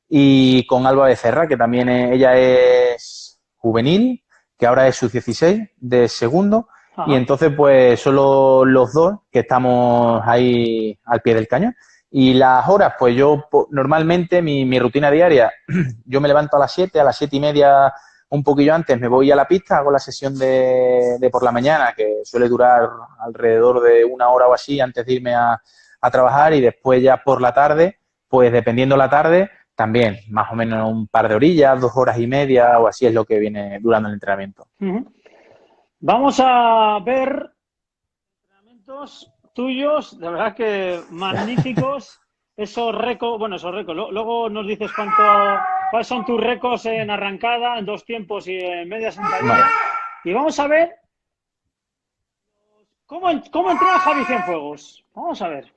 y con Alba Becerra, que también ella es juvenil, que ahora es sub-16 de segundo. Y entonces, pues, solo los dos que estamos ahí al pie del cañón. Y las horas, pues yo normalmente mi rutina diaria, yo me levanto a las 7, a las 7:30, un poquillo antes, me voy a la pista, hago la sesión de por la mañana, que suele durar alrededor de 1 hora o así antes de irme a trabajar, y después ya por la tarde, pues dependiendo la tarde, también más o menos un par de orillas, 2 horas y media o así es lo que viene durando el entrenamiento. Vamos a ver entrenamientos tuyos, de verdad que magníficos. Esos récords, luego nos dices cuáles son tus récords en arrancada, en 2 tiempos y en media sentadilla. Vale. Y vamos a ver cómo entrena Javi Cienfuegos. Vamos a ver.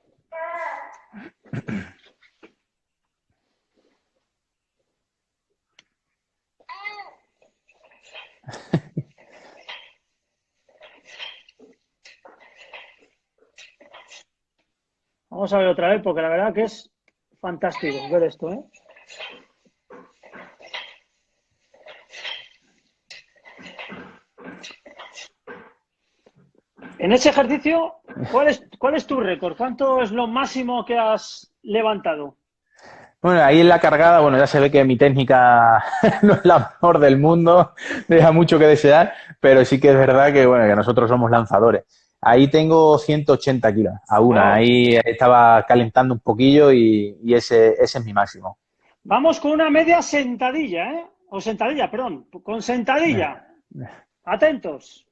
Vamos a ver otra vez, porque la verdad que es fantástico ver esto, ¿eh? En ese ejercicio, ¿cuál es tu récord? ¿Cuánto es lo máximo que has levantado? Bueno, ahí en la cargada, bueno, ya se ve que mi técnica no es la mejor del mundo, deja mucho que desear, pero sí que es verdad que, bueno, que nosotros somos lanzadores. Ahí tengo 180 kilos a una. Wow. Ahí estaba calentando un poquillo y ese es mi máximo. Vamos con una media sentadilla, ¿eh? O sentadilla, perdón. Con sentadilla. Atentos.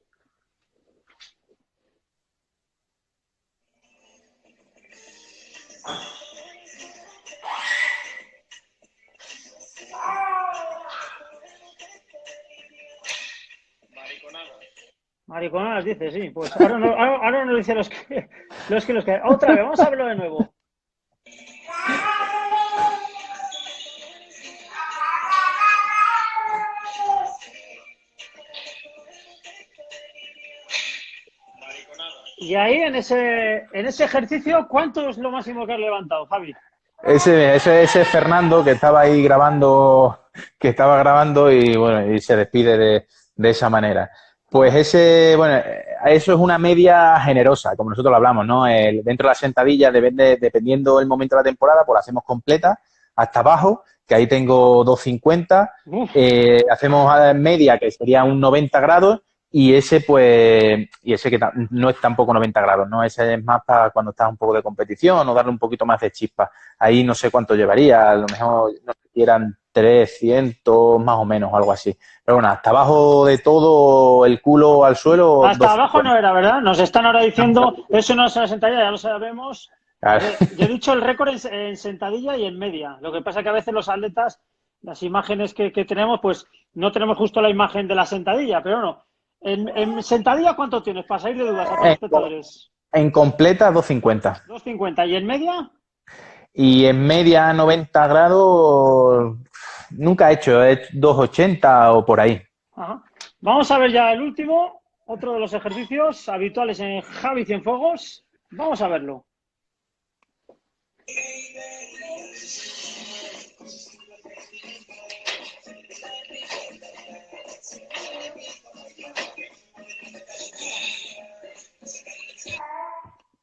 Mariconadas, dice, sí. Pues ahora no dice los que. Otra vez, vamos a verlo de nuevo. Y ahí, en ese ejercicio, ¿cuánto es lo máximo que has levantado, Javi? Ese es Fernando, que estaba ahí grabando y bueno, y se despide de esa manera. Pues eso es una media generosa, como nosotros lo hablamos, ¿no? Dentro de la sentadilla, dependiendo del momento de la temporada, pues la hacemos completa hasta abajo, que ahí tengo 250. Hacemos media, que sería un 90 grados, y ese que no es tampoco 90 grados, ¿no? Ese es más para cuando estás un poco de competición o darle un poquito más de chispa. Ahí no sé cuánto llevaría, a lo mejor no sé si eran 300 más o menos, algo así. Pero bueno, hasta abajo de todo, el culo al suelo. Hasta abajo no era, ¿verdad? Nos están ahora diciendo, eso no es la sentadilla, ya lo sabemos. Claro. Yo he dicho el récord en sentadilla y en media. Lo que pasa es que a veces los atletas, las imágenes que tenemos, pues no tenemos justo la imagen de la sentadilla, pero no. ¿En sentadilla cuánto tienes? Para salir de dudas a todos los espectadores. En completa, 250. 250. ¿Y en media? Y en media, 90 grados, nunca he hecho 280 o por ahí. Ajá. Vamos a ver ya el último, otro de los ejercicios habituales en Javi Cienfuegos. Vamos a verlo.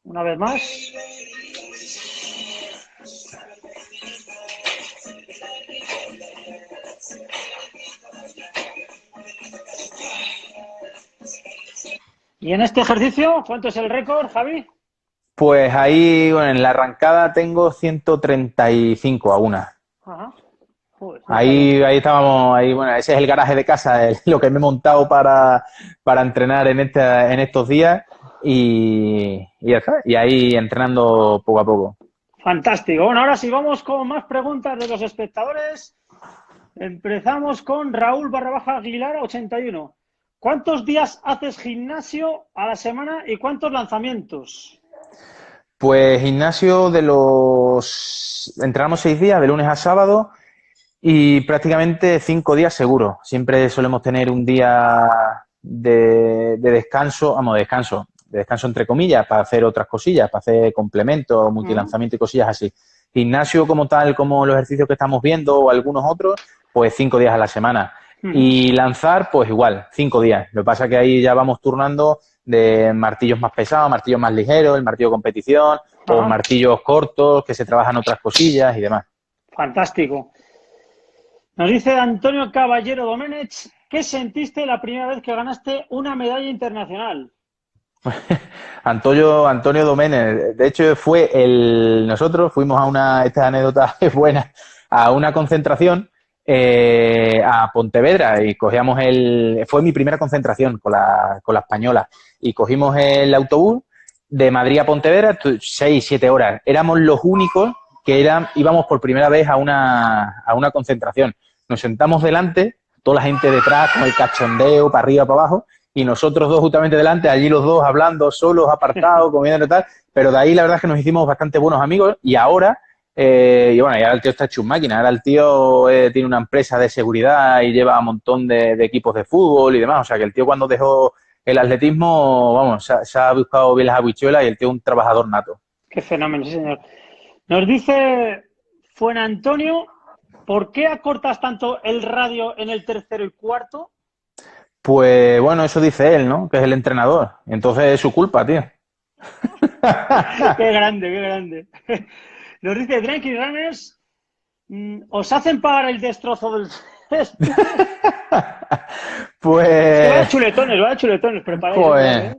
Una vez más. Y en este ejercicio, ¿cuánto es el récord, Javi? Pues ahí, bueno, en la arrancada tengo 135 a una. Ajá. Joder, Ahí estábamos, ahí, bueno, ese es el garaje de casa, lo que me he montado para entrenar en estos días y ya está. Y ahí entrenando poco a poco. fantástico. Bueno, ahora sí vamos con más preguntas de los espectadores. Empezamos con Raúl _Aguilar 81. ¿Cuántos días haces gimnasio a la semana y cuántos lanzamientos? Pues gimnasio entrenamos 6 días, de lunes a sábado, y prácticamente 5 días seguro. Siempre solemos tener un día de descanso, de descanso entre comillas, para hacer otras cosillas, para hacer complementos, multilanzamiento y cosillas así. Gimnasio como tal, como los ejercicios que estamos viendo o algunos otros, pues 5 días a la semana. Y lanzar, pues igual, 5 días. Lo que pasa es que ahí ya vamos turnando de martillos más pesados, martillos más ligeros, el martillo de competición, o martillos cortos, que se trabajan otras cosillas y demás. Fantástico. Nos dice Antonio Caballero Doménech, ¿qué sentiste la primera vez que ganaste una medalla internacional? Antonio Doménech, de hecho nosotros fuimos esta anécdota es buena, a una concentración a Pontevedra y fue mi primera concentración con la española y cogimos el autobús de Madrid a Pontevedra, 6-7 horas. Éramos los únicos que íbamos por primera vez a una concentración. Nos sentamos delante, toda la gente detrás con el cachondeo para arriba, para abajo, y nosotros dos justamente delante, allí los dos hablando solos, apartados, comiendo y tal, pero de ahí la verdad es que nos hicimos bastante buenos amigos y ahora y ahora el tío está hecho un máquina, ahora el tío tiene una empresa de seguridad y lleva un montón de equipos de fútbol y demás, o sea que el tío cuando dejó el atletismo, vamos, se ha buscado bien las habichuelas y el tío es un trabajador nato. Qué fenómeno, sí señor. Nos dice Fuenantonio, ¿por qué acortas tanto el radio en el tercero y cuarto? Pues bueno, eso dice él, ¿no? Que es el entrenador. Entonces es su culpa, tío. Qué grande, qué grande. Nos dice Dranky Runners, ¿os hacen pagar el destrozo del césped? Pues... Vaya chuletones, preparáis. Pues...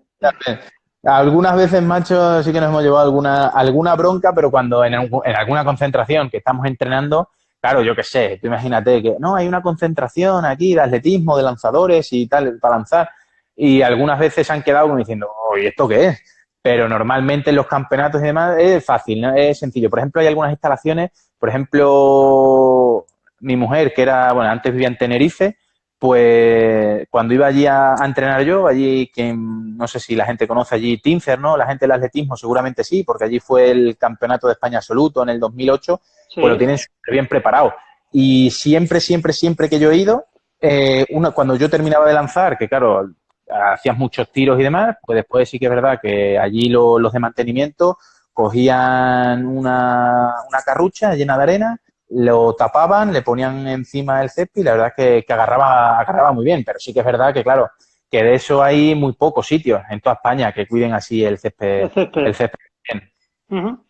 Algunas veces, macho, sí que nos hemos llevado alguna bronca, pero cuando en alguna concentración que estamos entrenando, claro, yo qué sé, tú imagínate que no, hay una concentración aquí de atletismo, de lanzadores y tal, para lanzar, y algunas veces se han quedado como diciendo, ¿y esto qué es? Pero normalmente en los campeonatos y demás es fácil, ¿no? Es sencillo. Por ejemplo, hay algunas instalaciones, por ejemplo, mi mujer, que antes vivía en Tenerife, pues cuando iba allí a entrenar yo, allí, que no sé si la gente conoce allí Tincer, ¿no? La gente del atletismo seguramente sí, porque allí fue el campeonato de España absoluto en el 2008, sí. Pues lo tienen súper bien preparado. Y siempre que yo he ido, cuando yo terminaba de lanzar, que claro, hacías muchos tiros y demás, pues después sí que es verdad que allí los de mantenimiento cogían una carrucha llena de arena, lo tapaban, le ponían encima el césped y la verdad es que agarraba muy bien, pero sí que es verdad que claro, que de eso hay muy pocos sitios en toda España que cuiden así el césped bien.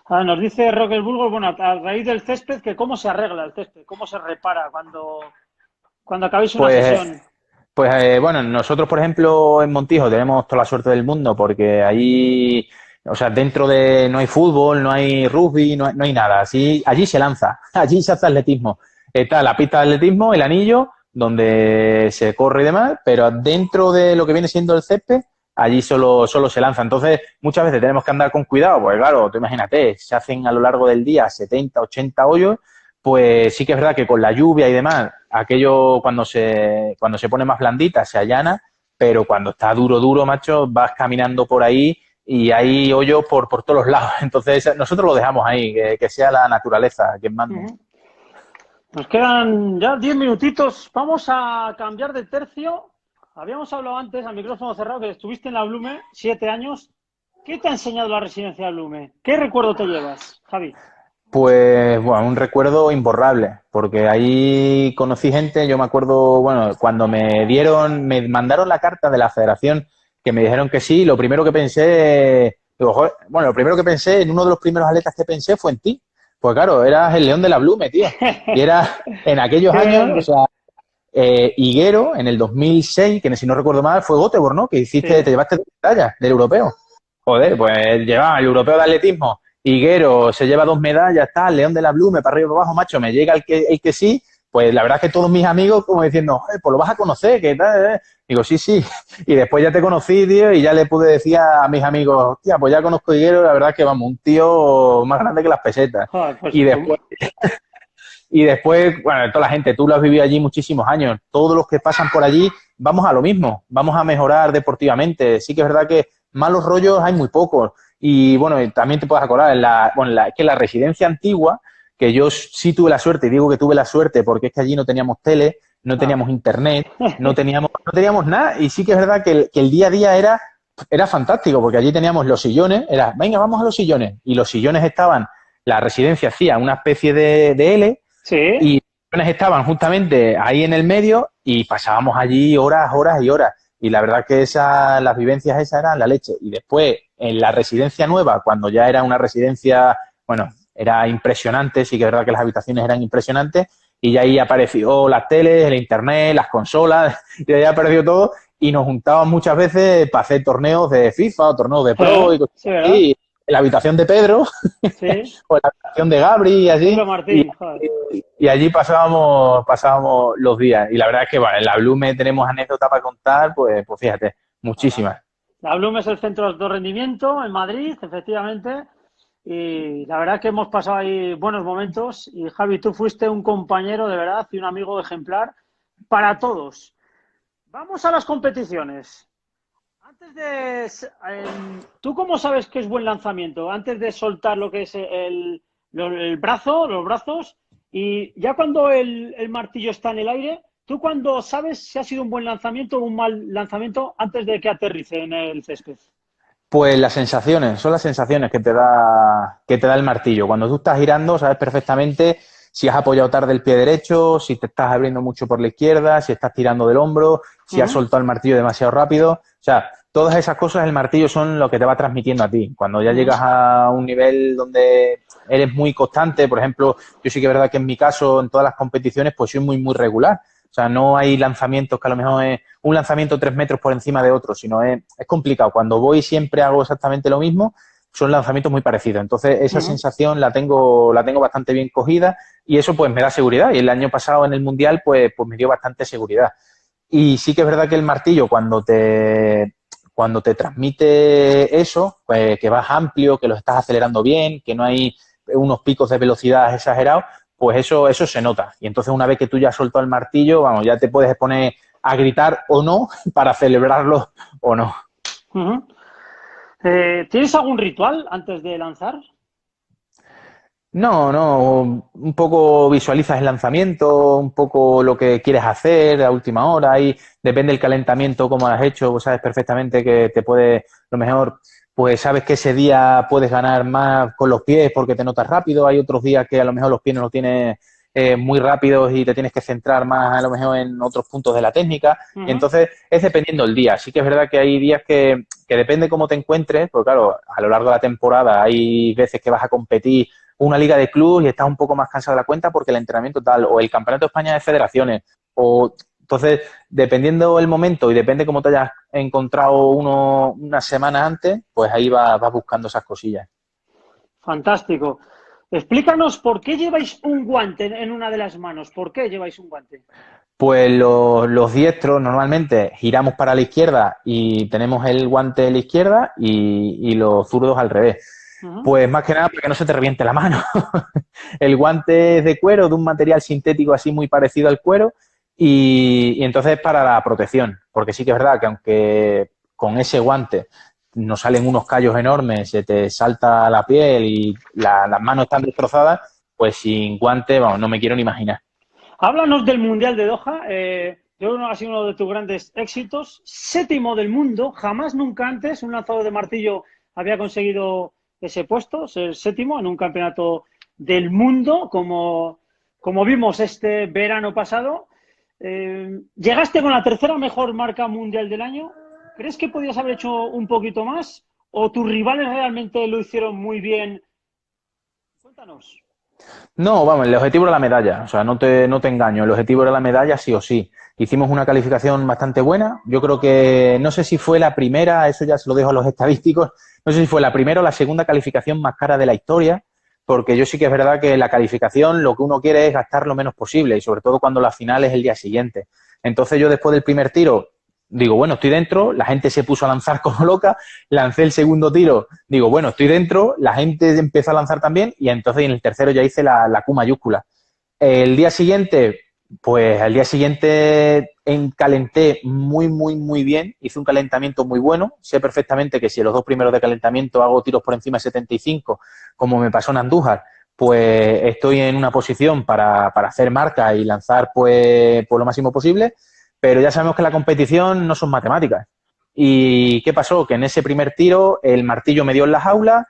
Nos dice Roque el Burgos, bueno, a raíz del césped, que cómo se arregla el césped, cómo se repara cuando acabéis una sesión. Pues bueno, nosotros, por ejemplo, en Montijo tenemos toda la suerte del mundo porque ahí, o sea, no hay fútbol, no hay rugby, no hay nada. Allí se lanza, allí se hace atletismo. Está la pista de atletismo, el anillo, donde se corre y demás, pero dentro de lo que viene siendo el césped, allí solo se lanza. Entonces, muchas veces tenemos que andar con cuidado, porque claro, tú imagínate, se hacen a lo largo del día 70, 80 hoyos, pues sí que es verdad que con la lluvia y demás, aquello cuando se pone más blandita se allana, pero cuando está duro, macho, vas caminando por ahí y hay hoyos por todos los lados. Entonces nosotros lo dejamos ahí, que sea la naturaleza quien mande. Nos quedan ya 10 minutitos. Vamos a cambiar de tercio habíamos hablado antes, al micrófono cerrado, que estuviste en la Blume 7 años. ¿Qué te ha enseñado la residencia de Blume? ¿Qué recuerdo te llevas, Javi? Pues, bueno, un recuerdo imborrable, porque ahí conocí gente, yo me acuerdo, bueno, cuando me mandaron la carta de la federación, que me dijeron que sí, lo primero que pensé, digo, joder, bueno, lo primero que pensé, en uno de los primeros atletas que pensé fue en ti, pues claro, eras el León de la Blume, tío, y era en aquellos Qué años, o grande. sea, Higuero, en el 2006, que si no recuerdo mal, fue Göteborg, ¿no? Que hiciste, Sí. te llevaste 2 medallas del europeo. Joder, pues llevaba el europeo de atletismo. Higuero se lleva 2 medallas, está, León de la Blume, para arriba y para abajo, macho, me llega el que sí, pues la verdad es que todos mis amigos como diciendo, pues lo vas a conocer, ¿qué tal? Digo, sí, sí. Y después ya te conocí, tío, y ya le pude decir a mis amigos, tía, pues ya conozco a Higuero, la verdad es que vamos, un tío más grande que las pesetas. Joder, pues, Y después y después, bueno, toda la gente, tú lo has vivido allí muchísimos años, todos los que pasan por allí, vamos a lo mismo, vamos a mejorar deportivamente. Sí que es verdad que malos rollos hay muy pocos. Y bueno, también te puedes acordar, es que la residencia antigua, que yo sí tuve la suerte, y digo que tuve la suerte porque es que allí no teníamos tele, no ah. teníamos internet, no teníamos nada, y sí que es verdad que el día a día era fantástico, porque allí teníamos los sillones, era, venga, vamos a los sillones, y los sillones estaban, la residencia hacía una especie de L, Sí. y los aviones estaban justamente ahí en el medio y pasábamos allí horas, horas y horas. Y la verdad que las vivencias esas eran la leche. Y después, en la residencia nueva, cuando ya era una residencia, bueno, era impresionante, sí que es verdad que las habitaciones eran impresionantes, y ya ahí apareció las teles, el internet, las consolas, y ahí apareció todo, y nos juntábamos muchas veces para hacer torneos de FIFA o torneos de Pro y cosas Sí, ¿verdad? así. En la habitación de Pedro Sí. o en la habitación de Gabri y Pedro así. Martín, joder. Y allí pasábamos los días. Y la verdad es que, bueno, en la Blume tenemos anécdotas para contar, pues fíjate, muchísimas. La Blume es el centro de alto rendimiento en Madrid, efectivamente. Y la verdad que hemos pasado ahí buenos momentos. Y Javi, tú fuiste un compañero de verdad y un amigo ejemplar para todos. Vamos a las competiciones. Antes ¿tú cómo sabes que es buen lanzamiento? Antes de soltar lo que es el brazo, los brazos, y ya cuando el martillo está en el aire, ¿tú cuando sabes si ha sido un buen lanzamiento o un mal lanzamiento antes de que aterrice en el césped? Pues las sensaciones, son las sensaciones que te da el martillo. Cuando tú estás girando, sabes perfectamente si has apoyado tarde el pie derecho, si te estás abriendo mucho por la izquierda, si estás tirando del hombro, si has soltado el martillo demasiado rápido. O sea, todas esas cosas, el martillo son lo que te va transmitiendo a ti. Cuando ya llegas a un nivel donde eres muy constante, por ejemplo, yo sí que es verdad que en mi caso, en todas las competiciones, pues soy muy, muy regular. O sea, no hay lanzamientos que a lo mejor es un lanzamiento 3 metros por encima de otro, sino es complicado. Cuando voy siempre hago exactamente lo mismo, son lanzamientos muy parecidos. Entonces, esa sensación la tengo bastante bien cogida y eso pues me da seguridad. Y el año pasado en el Mundial pues me dio bastante seguridad. Y sí que es verdad que el martillo cuando te transmite eso, pues que vas amplio, que lo estás acelerando bien, que no hay unos picos de velocidad exagerados, pues eso se nota. Y entonces una vez que tú ya has soltado el martillo, vamos, ya te puedes poner a gritar o no para celebrarlo o no. ¿Tienes algún ritual antes de lanzar? No, un poco visualizas el lanzamiento, un poco lo que quieres hacer a última hora, ahí depende del calentamiento, cómo lo has hecho, pues sabes perfectamente que te puede, lo mejor, pues sabes que ese día puedes ganar más con los pies porque te notas rápido, hay otros días que a lo mejor los pies no los tienes muy rápidos y te tienes que centrar más a lo mejor en otros puntos de la técnica, y entonces es dependiendo del día, sí que es verdad que hay días que depende cómo te encuentres, porque claro, a lo largo de la temporada hay veces que vas a competir una liga de clubes y estás un poco más cansado de la cuenta porque el entrenamiento tal, o el Campeonato de España de Federaciones, o entonces, dependiendo el momento y depende cómo te hayas encontrado unas semanas antes, pues ahí vas buscando esas cosillas. Fantástico. Explícanos por qué lleváis un guante en una de las manos. ¿Por qué lleváis un guante? Pues los diestros normalmente giramos para la izquierda y tenemos el guante de la izquierda y los zurdos al revés. Pues más que nada para que no se te reviente la mano. El guante es de cuero, de un material sintético así muy parecido al cuero y entonces para la protección, porque sí que es verdad que aunque con ese guante nos salen unos callos enormes, se te salta la piel y las manos están destrozadas, pues sin guante, vamos, no me quiero ni imaginar. Háblanos del Mundial de Doha. Yo creo que ha sido uno de tus grandes éxitos. 7º del mundo, jamás nunca antes un lanzador de martillo había conseguido ese puesto, ser 7º en un campeonato del mundo, como vimos este verano pasado. Llegaste con la 3ª mejor marca mundial del año. ¿Crees que podías haber hecho un poquito más? ¿O tus rivales realmente lo hicieron muy bien? Cuéntanos. No, vamos, el objetivo era la medalla, o sea, no te engaño, el objetivo era la medalla sí o sí. Hicimos una calificación bastante buena, yo creo que, no sé si fue la primera, eso ya se lo dejo a los estadísticos, no sé si fue la primera o la segunda calificación más cara de la historia, porque yo sí que es verdad que la calificación lo que uno quiere es gastar lo menos posible y sobre todo cuando la final es el día siguiente. Entonces yo después del primer tiro digo, bueno, estoy dentro, la gente se puso a lanzar como loca, lancé el segundo tiro, digo, bueno, estoy dentro, la gente empezó a lanzar también y entonces en el tercero ya hice la Q mayúscula. El día siguiente, pues al día siguiente calenté muy bien, hice un calentamiento muy bueno, sé perfectamente que si en los 2 primeros de calentamiento hago tiros por encima de 75, como me pasó en Andújar, pues estoy en una posición para hacer marca y lanzar pues por lo máximo posible. Pero ya sabemos que la competición no son matemáticas. ¿Y qué pasó? Que en ese primer tiro el martillo me dio en la jaula,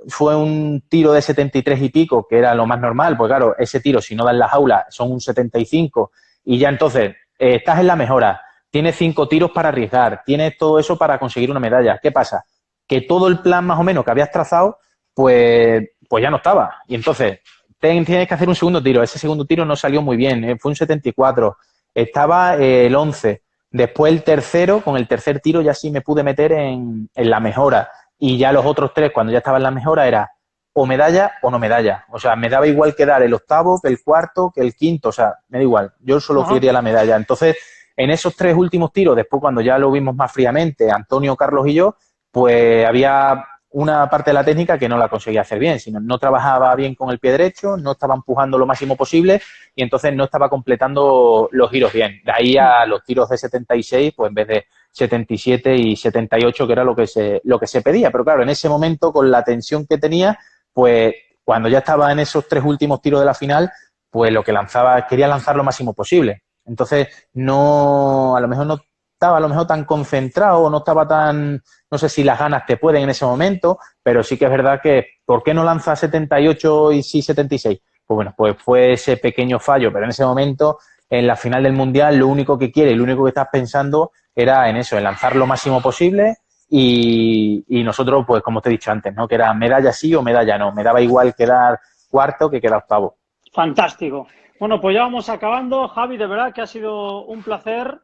fue un tiro de 73 y pico, que era lo más normal, pues claro, ese tiro si no da en la jaula son un 75 y ya entonces estás en la mejora, tienes 5 tiros para arriesgar, tienes todo eso para conseguir una medalla. ¿Qué pasa? Que todo el plan más o menos que habías trazado, pues ya no estaba. Y entonces tienes que hacer un segundo tiro. Ese segundo tiro no salió muy bien, fue un 74. Estaba el 11. Después el tercero, con el tercer tiro ya sí me pude meter en la mejora. Y ya los otros 3, cuando ya estaba en la mejora, era o medalla o no medalla. O sea, me daba igual quedar el 8º, que el 4º, que el 5º. O sea, me da igual. Yo solo quería la medalla. Entonces, en esos 3 últimos tiros, después cuando ya lo vimos más fríamente, Antonio, Carlos y yo, pues había una parte de la técnica que no la conseguía hacer bien, sino no trabajaba bien con el pie derecho, no estaba empujando lo máximo posible y entonces no estaba completando los giros bien. De ahí a los tiros de 76, pues en vez de 77 y 78, que era lo que se pedía. Pero claro, en ese momento, con la tensión que tenía, pues cuando ya estaba en esos 3 últimos tiros de la final, pues lo que lanzaba, quería lanzar lo máximo posible. Entonces, a lo mejor no estaba tan concentrado, no estaba tan, no sé si las ganas te pueden en ese momento, pero sí que es verdad que, ¿por qué no lanza 78 y sí 76? Pues bueno, pues fue ese pequeño fallo, pero en ese momento, en la final del Mundial, lo único que quieres, lo único que estás pensando era en eso, en lanzar lo máximo posible y nosotros, pues como te he dicho antes, ¿no? Que era medalla sí o medalla no, me daba igual quedar 4º que quedar 8º. Fantástico. Bueno, pues ya vamos acabando. Javi, de verdad que ha sido un placer.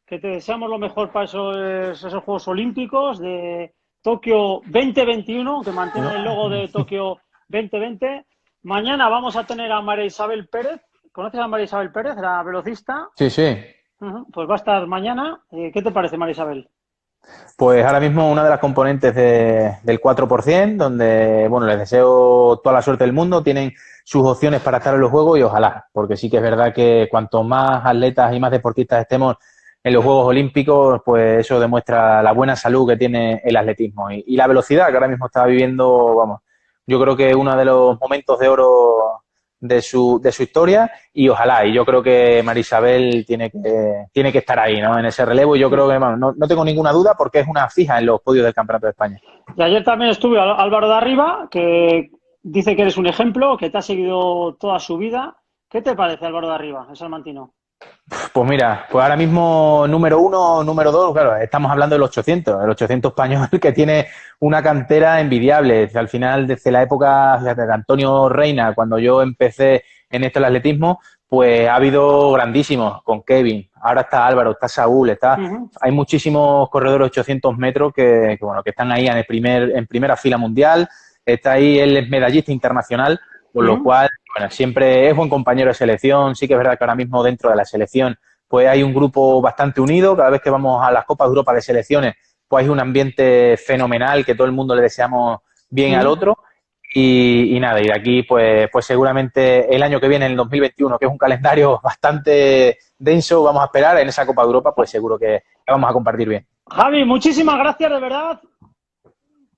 Que te deseamos lo mejor para esos Juegos Olímpicos de Tokio 2021, que mantiene el logo de Tokio 2020. Mañana vamos a tener a María Isabel Pérez. ¿Conoces a María Isabel Pérez, la velocista? Sí, sí. Pues va a estar mañana. ¿Qué te parece, María Isabel? Pues ahora mismo una de las componentes del 4%, donde, bueno, les deseo toda la suerte del mundo, tienen sus opciones para estar en los Juegos y ojalá, porque sí que es verdad que cuanto más atletas y más deportistas estemos en los Juegos Olímpicos, pues eso demuestra la buena salud que tiene el atletismo y la velocidad que ahora mismo está viviendo, vamos, yo creo que uno de los momentos de oro de su historia y ojalá, y yo creo que María Isabel tiene que estar ahí, ¿no? En ese relevo y yo creo que, bueno, no tengo ninguna duda porque es una fija en los podios del Campeonato de España. Y ayer también estuve Álvaro de Arriba, que dice que eres un ejemplo, que te ha seguido toda su vida. ¿Qué te parece Álvaro de Arriba, el salmantino? Pues mira, pues ahora mismo número 1, número 2, claro, estamos hablando del 800, el 800 español que tiene una cantera envidiable. Al final, desde la época, fíjate, de Antonio Reina, cuando yo empecé en esto del atletismo, pues ha habido grandísimos, con Kevin, ahora está Álvaro, está Saúl, hay muchísimos corredores 800 metros que están ahí en primera fila mundial, está ahí, él es medallista internacional, por lo cual, bueno, siempre es buen compañero de selección. Sí que es verdad que ahora mismo dentro de la selección pues hay un grupo bastante unido. Cada vez que vamos a las Copas de Europa de selecciones, pues hay un ambiente fenomenal que todo el mundo le deseamos bien al otro. Y nada, y de aquí pues seguramente el año que viene, en el 2021, que es un calendario bastante denso, vamos a esperar en esa Copa de Europa, pues seguro que vamos a compartir bien. Javi, muchísimas gracias, de verdad.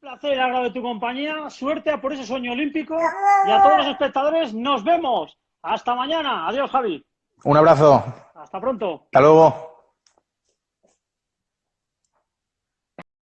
Placer hablar de tu compañía, suerte por ese sueño olímpico y a todos los espectadores nos vemos. Hasta mañana. Adiós, Javi. Un abrazo. Hasta pronto. Hasta luego.